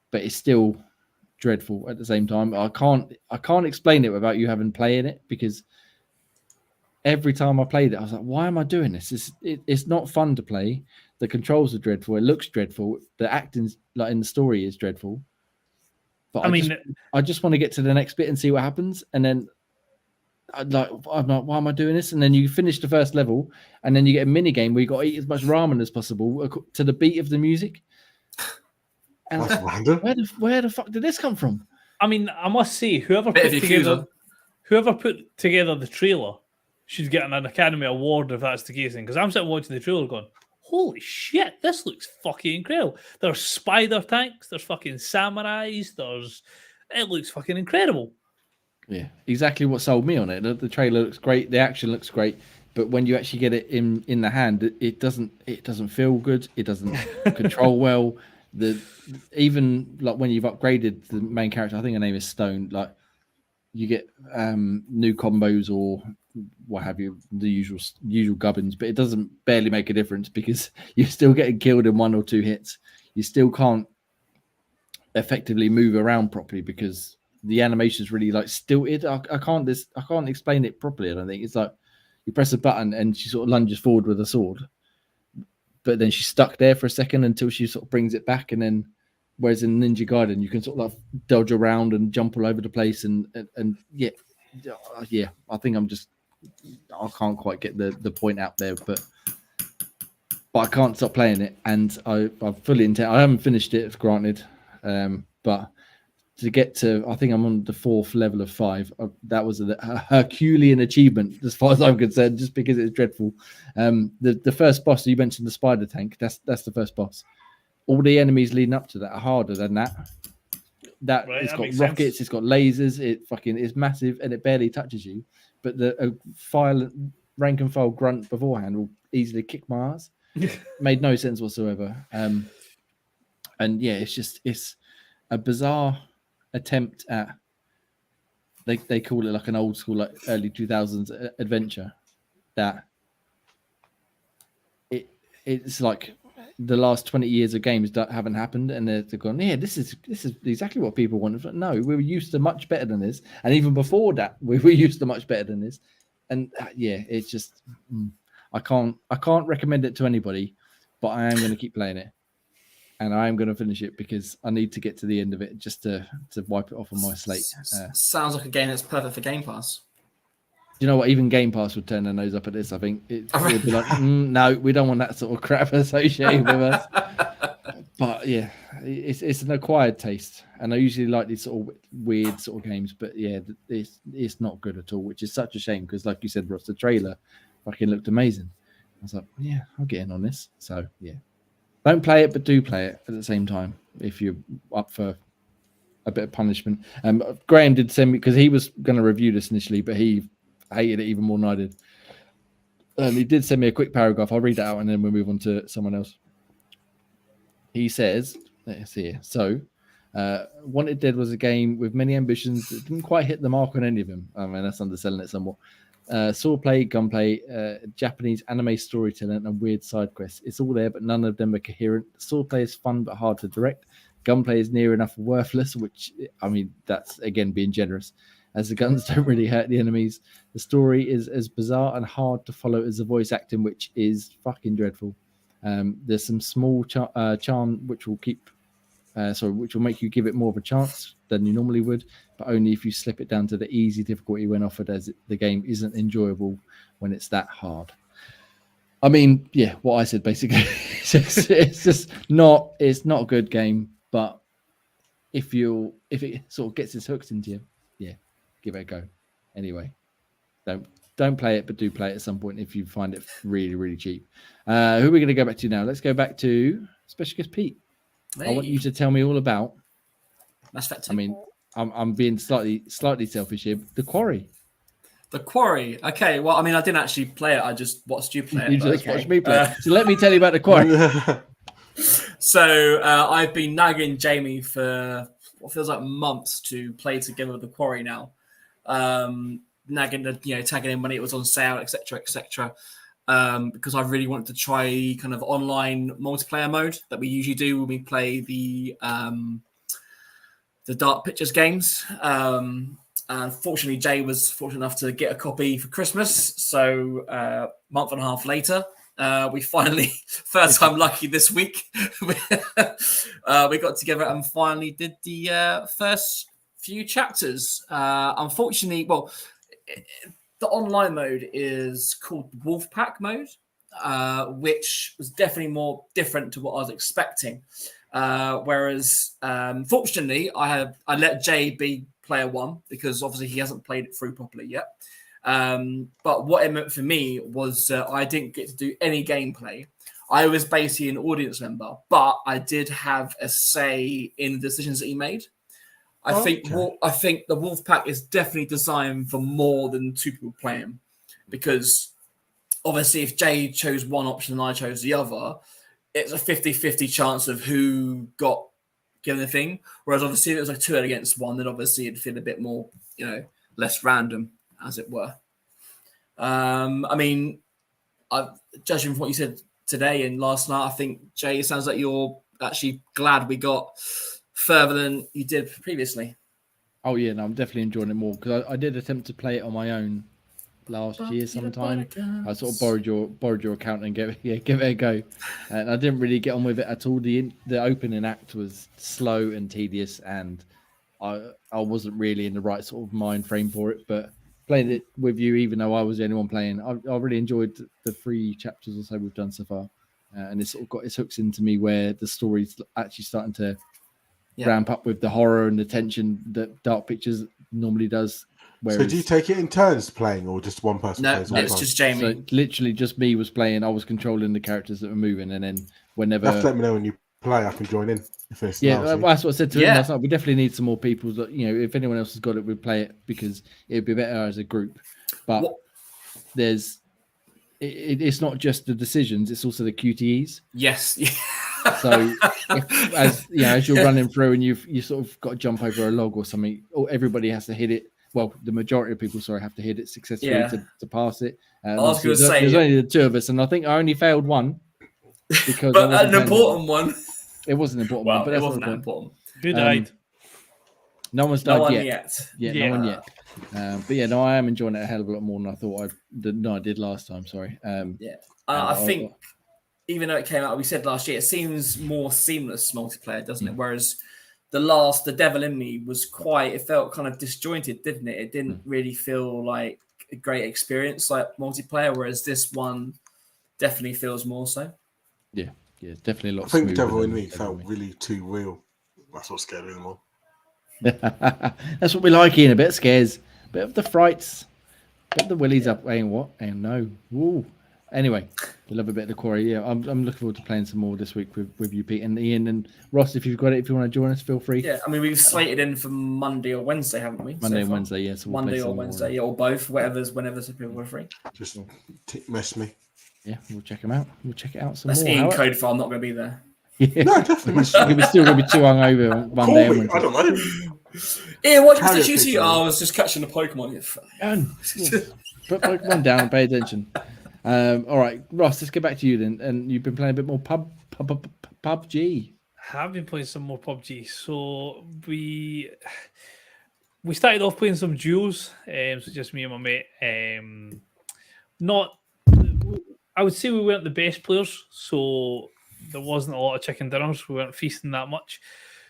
S1: But it's still dreadful at the same time. I can't explain it without you having played it, because every time I played it, I was like, why am I doing this? It's not fun to play. The controls are dreadful. It looks dreadful. The acting, like in the story, is dreadful. But I just want to get to the next bit and see what happens. And then I'm like, why am I doing this? And then you finish the first level, and then you get a mini game where you got to eat as much ramen as possible to the beat of the music. And
S2: That's random.
S1: Where the fuck did this come from?
S4: I mean, I must say, whoever put together the trailer should get an Academy Award if that's the case. Because I'm sitting watching the trailer going, holy shit, this looks fucking incredible. There's spider tanks, there's fucking samurais, it looks fucking incredible.
S1: Yeah, exactly what sold me on it. The trailer looks great, the action looks great, but when you actually get it in the hand, it doesn't feel good. It doesn't control well. Even like when you've upgraded the main character, I think her name is Stone, like you get new combos or what have you, the usual gubbins, but it doesn't barely make a difference because you're still getting killed in 1 or 2 hits. You still can't effectively move around properly because the animation is really like stilted. I can't explain it properly. I don't think it's like you press a button and she sort of lunges forward with a sword, but then she's stuck there for a second until she sort of brings it back, and then whereas in Ninja Gaiden you can sort of like dodge around and jump all over the place and yeah, I think I can't quite get the point out there, but I can't stop playing it, and I fully intend. I haven't finished it, granted, but to get to, I think I'm on the 4th level of 5. That was a Herculean achievement as far as I'm concerned, just because it's dreadful. The first boss, you mentioned the spider tank, that's the first boss. All the enemies leading up to that are harder than that. Right, it's got rockets, sense. It's got lasers, it's massive, and it barely touches you. But the rank and file grunt beforehand will easily kick my ass. Made no sense whatsoever. And yeah, it's a bizarre attempt at, they call it like an old school, like early 2000s adventure, that it's like the last 20 years of games that haven't happened, and they're going, yeah, this is exactly what people want. No, we were used to much better than this, and even before that we were used to much better than this. And yeah, it's just I can't recommend it to anybody, but I am going to keep playing it. And I am going to finish it because I need to get to the end of it just to wipe it off on my slate.
S3: Sounds like a game that's perfect for Game Pass.
S1: You know what? Even Game Pass would turn their nose up at this. I think it would be like, no, we don't want that sort of crap associated with us. But yeah, it's an acquired taste, and I usually like these sort of weird sort of games. But yeah, it's not good at all, which is such a shame because, like you said, Ross, the trailer fucking looked amazing. I was like, yeah, I'll get in on this. So yeah. Don't play it, but do play it at the same time if you're up for a bit of punishment. Graham did send me, because he was going to review this initially, but he hated it even more than I did. He did send me a quick paragraph. I'll read that out and then we'll move on to someone else. He says, let's see here. So, Wanted Dead was a game with many ambitions that didn't quite hit the mark on any of them. I mean, that's underselling it somewhat. Swordplay, gunplay, Japanese anime storytelling, and weird side quests. It's all there, but none of them are coherent. Swordplay is fun but hard to direct. Gunplay is near enough worthless, which, I mean, that's again being generous, as the guns don't really hurt the enemies. The story is as bizarre and hard to follow as the voice acting, which is fucking dreadful. There's some small charm which will which will make you give it more of a chance than you normally would, but only if you slip it down to the easy difficulty when offered, as the game isn't enjoyable when it's that hard. I mean, yeah, what I said basically. It's not a good game, but if it sort of gets its hooks into you, yeah, give it a go. Anyway, don't play it, but do play it at some point if you find it really, really cheap. Who are we going to go back to now? Let's go back to special guest Pete.
S3: Hey.
S1: I want you to tell me all about.
S3: Mass Effect 2.
S1: I mean, I'm being slightly selfish here. The Quarry.
S3: The Quarry. Okay, well, I mean, I didn't actually play it. I just watched you play it.
S1: You just
S3: okay.
S1: watched me play it. So let me tell you about The Quarry.
S3: So I've been nagging Jamie for what feels like months to play together with The Quarry now. Nagging, tagging in when it was on sale, etc., etc. Because I really wanted to try kind of online multiplayer mode that we usually do when we play the Dark Pictures games. Unfortunately, Jay was fortunate enough to get a copy for Christmas. So a month and a half later, we finally, first time lucky this week, we got together and finally did the first few chapters. Unfortunately, the online mode is called Wolfpack mode, which was definitely more different to what I was expecting. Whereas, fortunately, I let Jay be player one because obviously he hasn't played it through properly yet. But what it meant for me was I didn't get to do any gameplay. I was basically an audience member, but I did have a say in the decisions that he made. I think the Wolfpack is definitely designed for more than two people playing, because obviously if Jay chose one option and I chose the other, it's a 50-50 chance of who got given the thing. Whereas obviously if it was like 2 against 1, then obviously it'd feel a bit more, less random, as it were. I mean, judging from what you said today and last night, I think, Jay, it sounds like you're actually glad we got further than you did previously.
S1: Oh yeah, no, I'm definitely enjoying it more because I did attempt to play it on my own last year sometime. I sort of borrowed your account and give it a go, and I didn't really get on with it at all. The opening act was slow and tedious, and I wasn't really in the right sort of mind frame for it. But playing it with you, even though I was the only one playing, I really enjoyed the 3 chapters or so we've done so far, and it's sort of got its hooks into me where the story's actually starting to ramp up with the horror and the tension that Dark Pictures normally does. Whereas,
S2: so do you take it in turns playing, or just one person
S3: No,
S2: plays all the
S3: it's
S2: time?
S3: just Jamie.
S1: So literally just me was playing. I was controlling the characters that were moving, and then whenever
S2: You have to let me know when you play. I can join in if it's
S1: that's what I said to him
S3: Yeah.
S1: last night. We definitely need some more people that, if anyone else has got it, we'd play it because it'd be better as a group. But it's not just the decisions; it's also the QTEs.
S3: Yes.
S1: So as you're running through and you sort of got to jump over a log or something, or everybody has to hit it. Well, the majority of people, have to hit it successfully to pass it.
S3: I was going to say,
S1: there's only the 2 of us, and I think I only failed one because
S3: but an important one.
S1: It wasn't an important
S3: Well,
S1: one, but
S3: it
S1: that's
S3: wasn't
S1: not
S3: that important.
S4: Who died?
S1: No one's died
S3: No one
S1: yet.
S3: yet.
S1: Yeah, no one yet. But yeah, no, I am enjoying it a hell of a lot more than I thought I did last time. Sorry.
S3: I think even though it came out, we said last year, it seems more seamless multiplayer, doesn't it? Whereas the Devil in Me it felt kind of disjointed, didn't it? It didn't really feel like a great experience like multiplayer, whereas this one definitely feels more so.
S1: Yeah, definitely a lot.
S2: I think
S1: smoother
S2: Devil
S1: than
S2: in Me felt really too real. That's what scared me more.
S1: That's what we like in a bit of scares, a bit of the frights, a bit of the willies up. Ain't what? Ain't no. Woo. Anyway, we love a bit of the Quarry. Yeah, I'm looking forward to playing some more this week with you, Pete, and Ian and Ross. If you've got it, if you want to join us, feel free.
S3: Yeah, I mean, we've slated in for Monday or Wednesday, haven't we?
S1: Monday and Wednesday, yeah. So we'll
S3: Monday
S1: play
S3: or
S1: some
S3: Wednesday,
S1: more.
S3: or both, whenever some people are free.
S2: Just mess me.
S1: Yeah, we'll check them out. We'll check it out some
S3: That's
S1: more.
S3: Ian code for I'm not going to be there.
S1: Yeah.
S2: No, definitely mess me.
S1: We're still going to be too hungover on
S2: Call
S1: Monday.
S2: me. I don't know.
S3: Ian, what did
S2: Carry
S3: you
S2: a
S3: see?
S2: picture.
S3: I was just catching the Pokemon.
S1: Put Pokemon down and pay attention. All right, Ross, let's get back to you then. And you've been playing a bit more PUBG.
S4: Have been playing some more PUBG. So we started off playing some duos. So just me and my mate. I would say we weren't the best players, so there wasn't a lot of chicken dinners. We weren't feasting that much.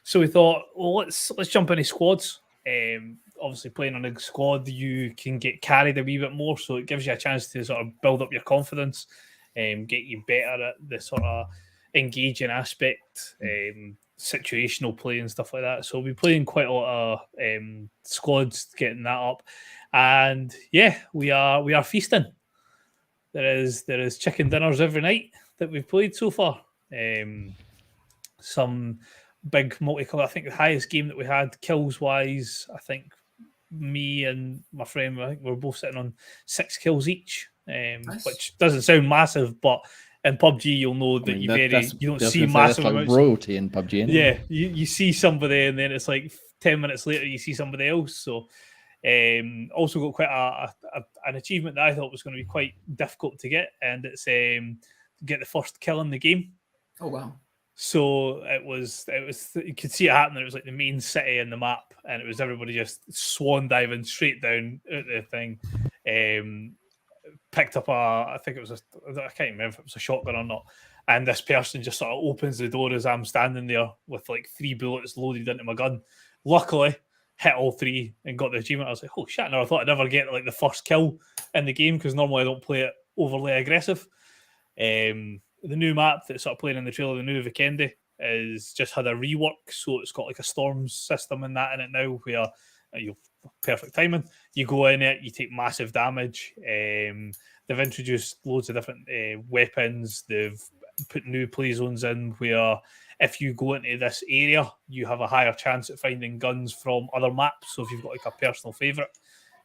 S4: So we thought, well, let's jump into squads. Obviously, playing on a squad, you can get carried a wee bit more, so it gives you a chance to sort of build up your confidence, get you better at the sort of engaging aspect. situational play and stuff like that. So we'll be playing quite a lot of squads, getting that up, and yeah, we are feasting. There is chicken dinners every night that we've played so far. Some big multicolor. I think the highest game that we had kills wise, I think me and my friend, I think we're both sitting on 6 kills each,
S3: Nice.
S4: which doesn't sound massive, but in PUBG you'll know that you don't see massive
S1: like
S4: amounts.
S1: royalty in PUBG.
S4: Yeah, you see somebody and then it's like 10 minutes later you see somebody else. So also got quite an achievement that I thought was going to be quite difficult to get, and it's get the first kill in the game.
S3: Oh wow.
S4: So it was you could see it happening. It was like the main city in the map, and it was everybody just swan diving straight down at the thing. Picked up I think it was I can't remember if it was a shotgun or not. And this person just sort of opens the door as I'm standing there with like 3 bullets loaded into my gun. Luckily, hit all 3 and got the achievement. I was like, oh shit, I thought I'd never get like the first kill in the game because normally I don't play it overly aggressive. The new map that's sort of playing in the trailer, the new Vikendi, is just had a rework, so it's got like a storms system in it now where you perfect timing. You go in it, you take massive damage. They've introduced loads of different weapons. They've put new play zones in where if you go into this area, you have a higher chance at finding guns from other maps. So if you've got like a personal favourite,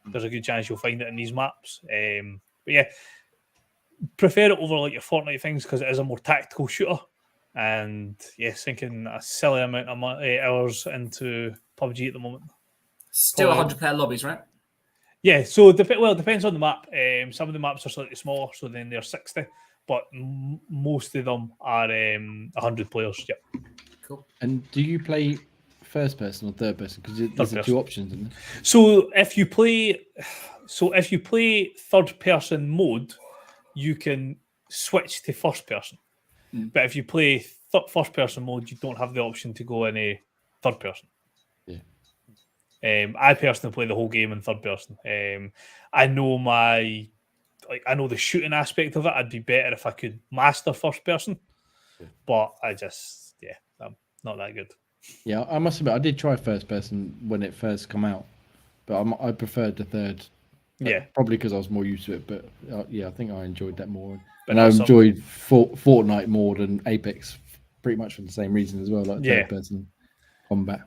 S4: there's a good chance you'll find it in these maps. But yeah, prefer it over like your Fortnite things because it is a more tactical shooter. And yeah, sinking a silly amount of hours into PUBG at the moment.
S3: Still 100-player lobbies, right?
S4: Yeah, so it depends on the map. Some of the maps are slightly smaller, so then they're 60, but most of them are 100 players. Yep.
S3: Cool.
S1: And do you play first person or third person? Because there's 2 options, isn't there?
S4: So if you play third person mode, you can switch to first person. But if you play first person mode, you don't have the option to go in a third person.
S1: Yeah.
S4: I personally play the whole game in third person. I know the shooting aspect of it. I'd be better if I could master first person, but I'm not that good.
S1: Yeah, I must admit, I did try first person when it first come out, but I preferred the third.
S4: Yeah,
S1: probably because I was more used to it. But yeah, I think I enjoyed that more,
S4: but
S1: and I enjoyed Fortnite more than Apex, pretty much for the same reason as well, like third person combat.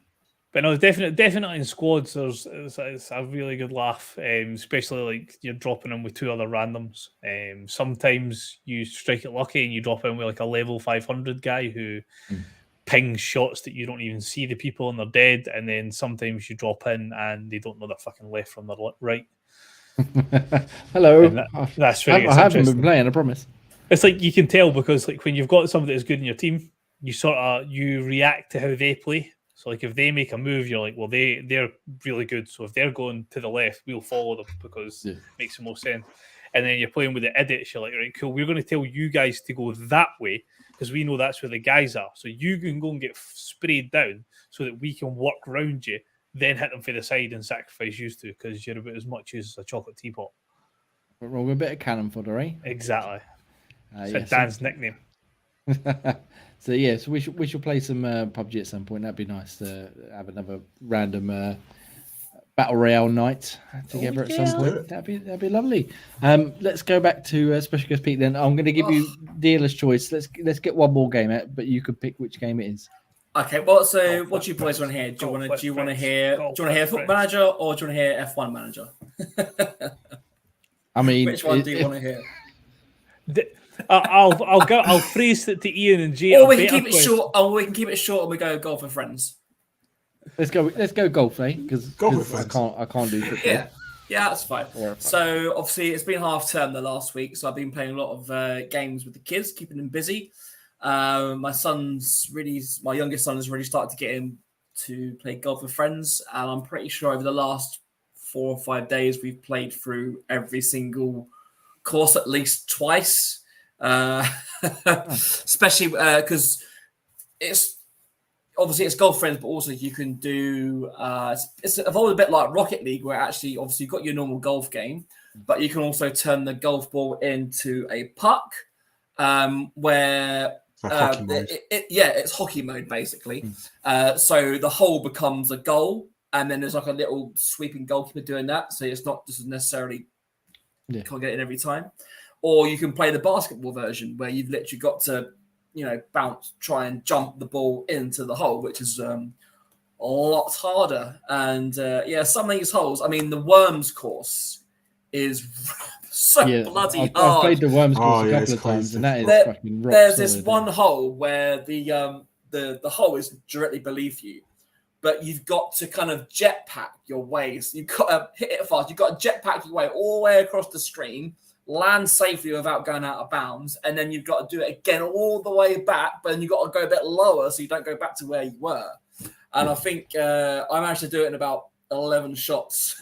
S4: But no, definitely in squads, it's a really good laugh, especially like you're dropping in with 2 other randoms. Sometimes you strike it lucky and you drop in with like a level 500 guy who pings shots that you don't even see the people and they're dead. And then sometimes you drop in and they don't know their fucking left from their right.
S1: Hello.
S4: That's very.
S1: I haven't been playing, I promise.
S4: It's like you can tell because like when you've got somebody that's good in your team, you react to how they play. So like if they make a move, you're like, well, they're really good. So if they're going to the left, we'll follow them because it makes the most sense. And then you're playing with the idiots. You're like, right, cool. We're going to tell you guys to go that way because we know that's where the guys are. So you can go and get sprayed down so that we can work around you, then hit them for the side and sacrifice you two because you're about as much as a chocolate teapot.
S1: But roll a bit of cannon fodder, eh?
S4: Exactly. It's Dan's nickname.
S1: So yeah, so we should play some PUBG at some point. That'd be nice to have another random battle royale night together at some point. That'd be lovely. Let's go back to Special Guest Pete. Then I'm going to give you dealer's choice. Let's get one more game out, but you could pick which game it is.
S3: Okay, well, so what do you boys want to hear? Do you want to hear Football Manager or do you want to hear F1 Manager?
S1: I mean,
S3: which one do you want to hear?
S4: I'll phrase it to Ian and Jay.
S3: Or we can keep it short. Or we can keep it short and we go golf with friends.
S1: Let's go golf, eh? Because I can't do football.
S3: Yeah, that's fine. So obviously it's been half term the last week, so I've been playing a lot of games with the kids, keeping them busy. My youngest son has really started to get him to play golf with friends, and I'm pretty sure over the last 4 or 5 days we've played through every single course at least twice. Especially because it's golf friends, but also you can do it's evolved a bit like Rocket League, where actually obviously you've got your normal golf game, but you can also turn the golf ball into a puck, where
S2: Like hockey mode.
S3: It's hockey mode basically. So the hole becomes a goal, and then there's like a little sweeping goalkeeper doing that. So it's not just necessarily can't get it in every time. Or you can play the basketball version where you've literally got to, bounce, try and jump the ball into the hole, which is a lot harder. And some of these holes, I mean, the Worms course is so bloody hard.
S1: I've played the Worms course a couple of times, and that is fucking rock
S3: There's
S1: solid,
S3: this one hole where the hole is directly beneath you, but you've got to kind of jetpack your way. So you've got to hit it fast. You've got to jetpack your way all the way across the stream, land safely without going out of bounds, and then you've got to do it again all the way back, but then you've got to go a bit lower so you don't go back to where you were. And I think I managed to do it in about 11 shots.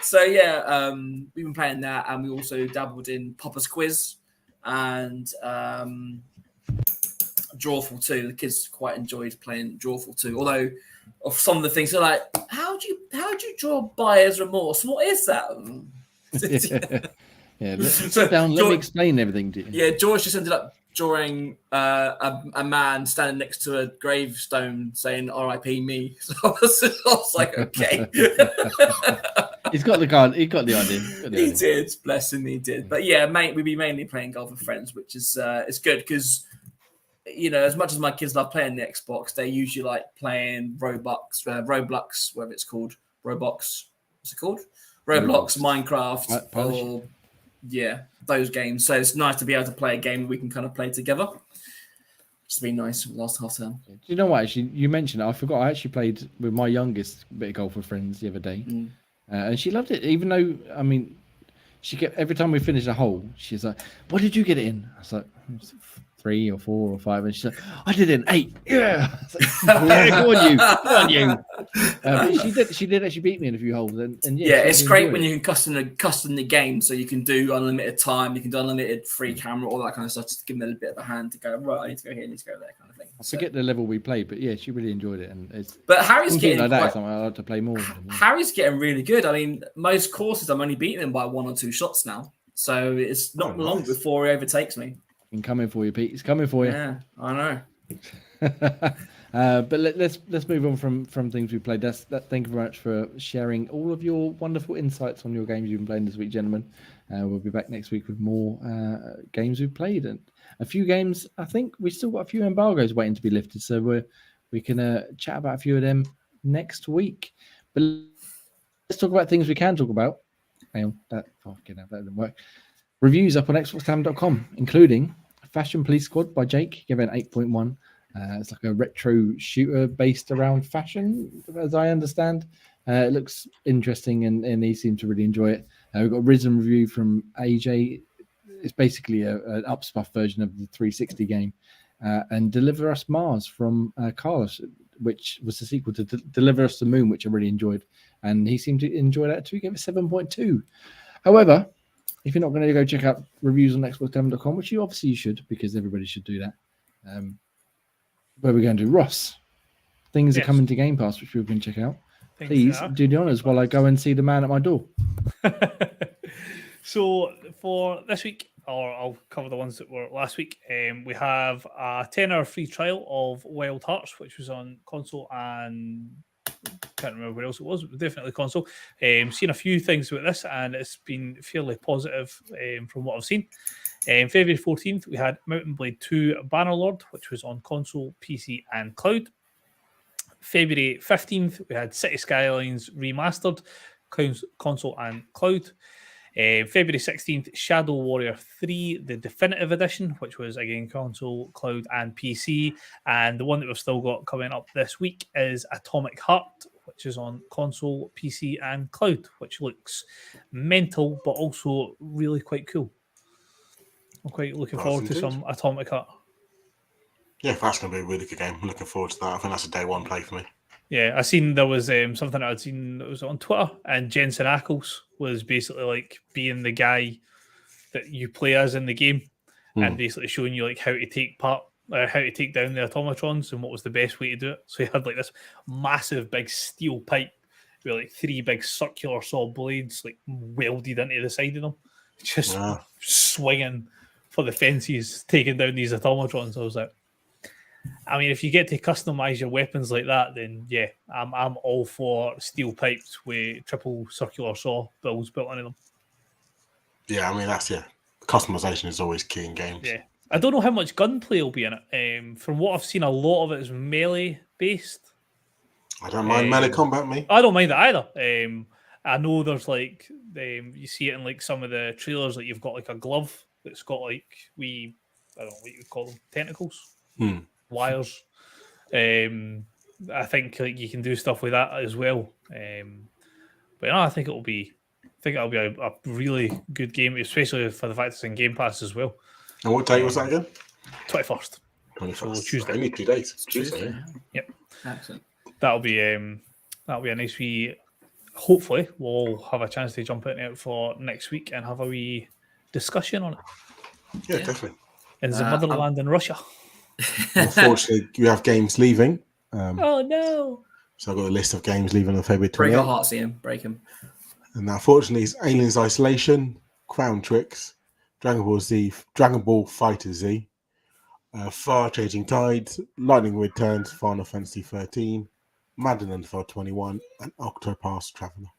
S3: So we've been playing that, and we also dabbled in Papa's Quiz and Drawful 2. The kids quite enjoyed playing Drawful 2, although of some of the things they're like, how do you draw buyer's remorse? What is that?
S1: Let me explain everything to you.
S3: Yeah, George just ended up drawing a man standing next to a gravestone saying "R.I.P. me." So I was like, okay.
S1: He's got the card. He got the idea.
S3: He did, bless him, he did. But yeah, mate, we'd be mainly playing golf with friends, which is it's good because as much as my kids love playing the Xbox, they usually like playing Roblox, whatever it's called, Roblox. What's it called? Roblox, Minecraft, or those games. So it's nice to be able to play a game we can kind of play together. It's been nice for the last half term.
S1: Do you know what? Actually, you mentioned it. I forgot. I actually played with my youngest bit of golf with friends the other day, and she loved it. Even though, I mean, she kept every time we finished a hole, she's like, "What did you get it in?" I was like, 3 or 4 or 5, and she's like, "I did it in 8." Yeah, go on you. But she did actually beat me in a few holes, and
S3: it's great when you can custom the game, so you can do unlimited time, you can do unlimited free camera, all that kind of stuff, just to give them a little bit of a hand to go right. I need to go here, I need to go there, kind of thing.
S1: I forget the level we played, but yeah, she really enjoyed it, and it's.
S3: But Harry's getting
S1: like that. Is something I like to play more.
S3: Harry's getting really good. I mean, most courses I'm only beating him by 1 or 2 shots now, so it's not long before he overtakes me.
S1: He's coming for you, Pete. He's coming for you.
S3: Yeah, I know.
S1: But let's move on from things we played. Thank you very much for sharing all of your wonderful insights on your games you've been playing this week, gentlemen. We'll be back next week with more games we've played, and a few games. I think we've still got a few embargoes waiting to be lifted, so we can chat about a few of them next week. But let's talk about things we can talk about. Hang on, that didn't work. Reviews up on xboxtavern.com, including Fashion Police Squad by Jake, given 8.1. It's like a retro shooter based around fashion, as I understand. It looks interesting, and he seemed to really enjoy it. We've got a Risen review from AJ. It's basically an upspuff version of the 360 game. And Deliver Us Mars from Carlos, which was the sequel to Deliver Us the Moon, which I really enjoyed. And he seemed to enjoy that too. He gave it 7.2. However, if you're not going to go check out reviews on xboxtavern.com, which you obviously should, because everybody should do that, where we're going to do, Ross, things are coming to Game Pass, which people can check out. Please do the honours while I go and see the man at my door.
S4: So for this week, or I'll cover the ones that were last week, we have a 10-hour free trial of Wild Hearts, which was on console and can't remember where else it was, but definitely console. Seen a few things about this, and it's been fairly positive from what I've seen. February 14th, we had Mountain Blade 2 Bannerlord, which was on console, PC, and cloud. February 15th, we had City Skylines Remastered, console, and cloud. February 16th, Shadow Warrior 3, the definitive edition, which was again console, cloud, and PC. And the one that we've still got coming up this week is Atomic Heart, which is on console, PC, and cloud, which looks mental, but also really quite cool. I'm quite looking forward to some Atomic Heart.
S2: Yeah, that's going to be a really good game. I'm looking forward to that. I think that's a day one play for me.
S4: Yeah, I seen there was something I'd seen that was on Twitter, and Jensen Ackles was basically like being the guy that you play as in the game, and basically showing you like how to take down the automatrons and what was the best way to do it. So he had like this massive big steel pipe with like 3 big circular saw blades like welded into the side of them, just swinging for the fences, taking down these automatrons. I was like, I mean, if you get to customize your weapons like that, then yeah, I'm all for steel pipes with triple circular saw bills built into them.
S2: Yeah, I mean customization is always key in games.
S4: Yeah, I don't know how much gunplay will be in it. From what I've seen, a lot of it is melee based.
S2: I don't mind melee combat, me.
S4: I don't mind that either. I know there's like you see it in like some of the trailers that you've got like a glove that's got like I don't know what you would call them, tentacles, wires. I think like you can do stuff with that as well. But no, I think it'll be a really good game, especially for the fact it's in Game Pass as well.
S2: And what day was that again?
S4: 21st.
S2: 21st.
S4: So Tuesday.
S2: Only 2 days.
S3: Tuesday.
S4: Yep.
S3: Excellent.
S4: That'll be a nice wee. Hopefully, we'll have a chance to jump into it for next week and have a wee discussion on it.
S2: Yeah, definitely.
S4: In the motherland in Russia.
S2: Unfortunately, we have games leaving.
S4: Oh no!
S2: So I've got a list of games leaving on February 28th.
S3: Break our hearts, Ian. Break them.
S2: And unfortunately, it's Aliens Isolation, Crown Tricks, Dragon Ball Z, Dragon Ball Fighter Z, Far Changing Tides, Lightning Returns, Final Fantasy 13, Madden NFL 21, and Octopath Traveler.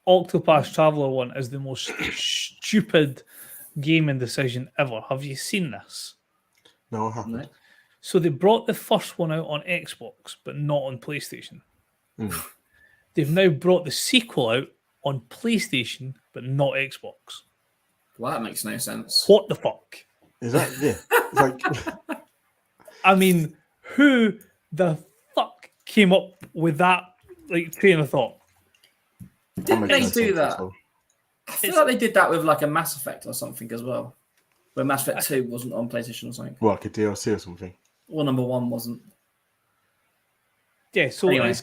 S4: Octopath Traveler one is the most stupid gaming decision ever. Have you seen this?
S2: No, I haven't.
S3: No.
S4: So they brought the first one out on Xbox, but not on PlayStation. They've now brought the sequel out on PlayStation, but not Xbox.
S3: Well, that makes no sense.
S4: What the fuck?
S2: Is that, like...
S4: I mean, who the fuck came up with that like train of thought?
S3: Didn't they do that? I feel like they did that with like a Mass Effect or something as well. Where Mass Effect 2 wasn't on PlayStation or something.
S2: Well, like a DLC or something.
S3: Or number 1 wasn't.
S4: Yeah, so
S3: Anyway.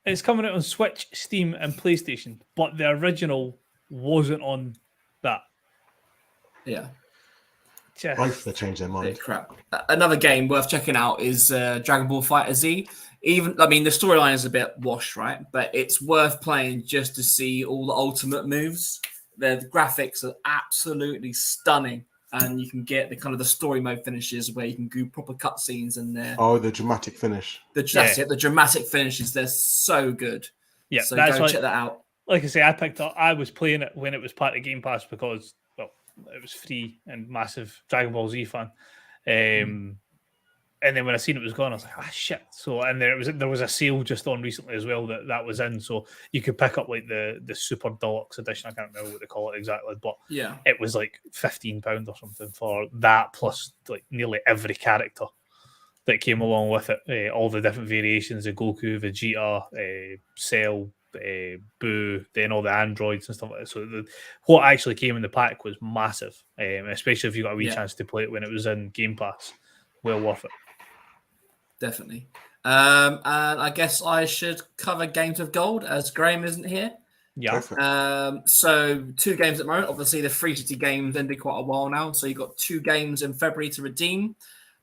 S4: it's coming out on Switch, Steam, and PlayStation, but the original wasn't on that.
S3: Yeah.
S2: Both they changed their mind.
S3: Crap. Another game worth checking out is Dragon Ball Fighter Z. The storyline is a bit washed, right? But it's worth playing just to see all the ultimate moves. The graphics are absolutely stunning, and you can get the kind of the story mode finishes where you can do proper cutscenes and
S2: the dramatic finish.
S3: The dramatic finishes. They're so good.
S4: Yeah,
S3: so
S4: that's
S3: go check that out.
S4: Like I say, I was playing it when it was part of Game Pass because it was free and massive Dragon Ball Z fan. And then when I seen it was gone, I was like, shit. So and there was a sale just on recently as well that was in, so you could pick up like the super deluxe edition. I can't remember what they call it exactly, but yeah, it was like £15 or something for that, plus like nearly every character that came along with it, all the different variations of Goku, Vegeta, Cell, Boo, then all the androids and stuff like that. So what actually came in the pack was massive, especially if you got a wee chance to play it when it was in Game Pass. Well worth it.
S3: Definitely. And I guess I should cover Games of Gold as Graham isn't here.
S4: Yeah.
S3: So 2 games at the moment. Obviously, the Free City games ended quite a while now. So you've got 2 games in February to redeem.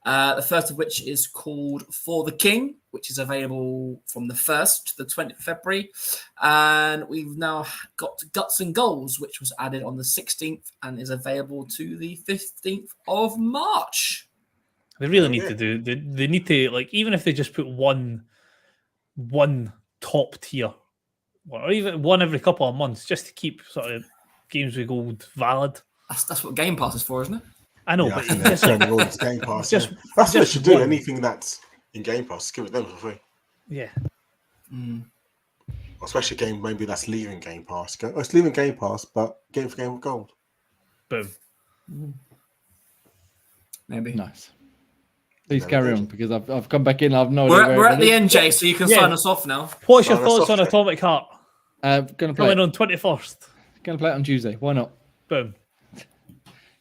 S3: The first of which is called For the King, which is available from the 1st to the 20th of February. And we've now got Guts and Goals, which was added on the 16th and is available to the 15th of March.
S4: They really need to do. They need to, like, even if they just put one top tier, or even one every couple of months, just to keep sort of Games with Gold valid.
S3: That's what Game Pass is for, isn't it?
S4: I know, but
S2: just Game Pass. That's what they should do. Anything that's in Game Pass, give it them for free.
S4: Yeah.
S2: Especially a game maybe that's leaving Game Pass. It's leaving Game Pass, but Game for Game with Gold.
S4: Boom.
S3: Maybe.
S1: Nice. Please carry on, because I've come back in. I've no
S3: idea. We're at the end, Jay, so you can sign us off now.
S4: What's your thoughts on Atomic Heart?
S1: Going to play
S4: it on 21st.
S1: Going to play it on Tuesday. Why not?
S4: Boom.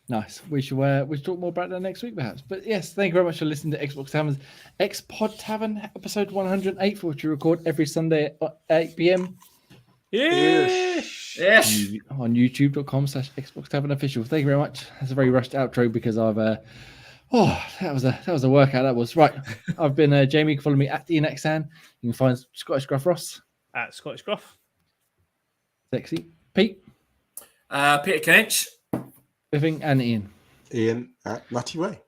S1: Nice. We should talk more about that next week, perhaps. But yes, thank you very much for listening to Xbox Tavern's X-Pod Tavern, episode 108, for which we record every Sunday at 8 p.m.
S3: Yes.
S1: On youtube.com/Xbox Tavern Official. Thank you very much. That's a very rushed outro because I've that was a workout. That was right. I've been Jamie. You can follow me at DNXan. You can find Scottish Gruff Ross
S4: at Scottish Gruff.
S1: Sexy Pete.
S3: Peter Kinch.
S1: Biffing and Ian.
S2: Ian at Nutty Way.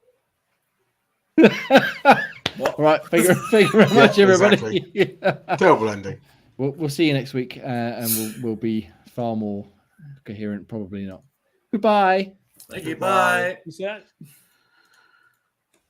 S1: Right, thank you very much, everybody.
S2: Terrible ending.
S1: We'll see you next week, and we'll be far more coherent. Probably not. Goodbye.
S3: Thank you.
S2: Goodbye.
S3: Bye.
S4: Is that?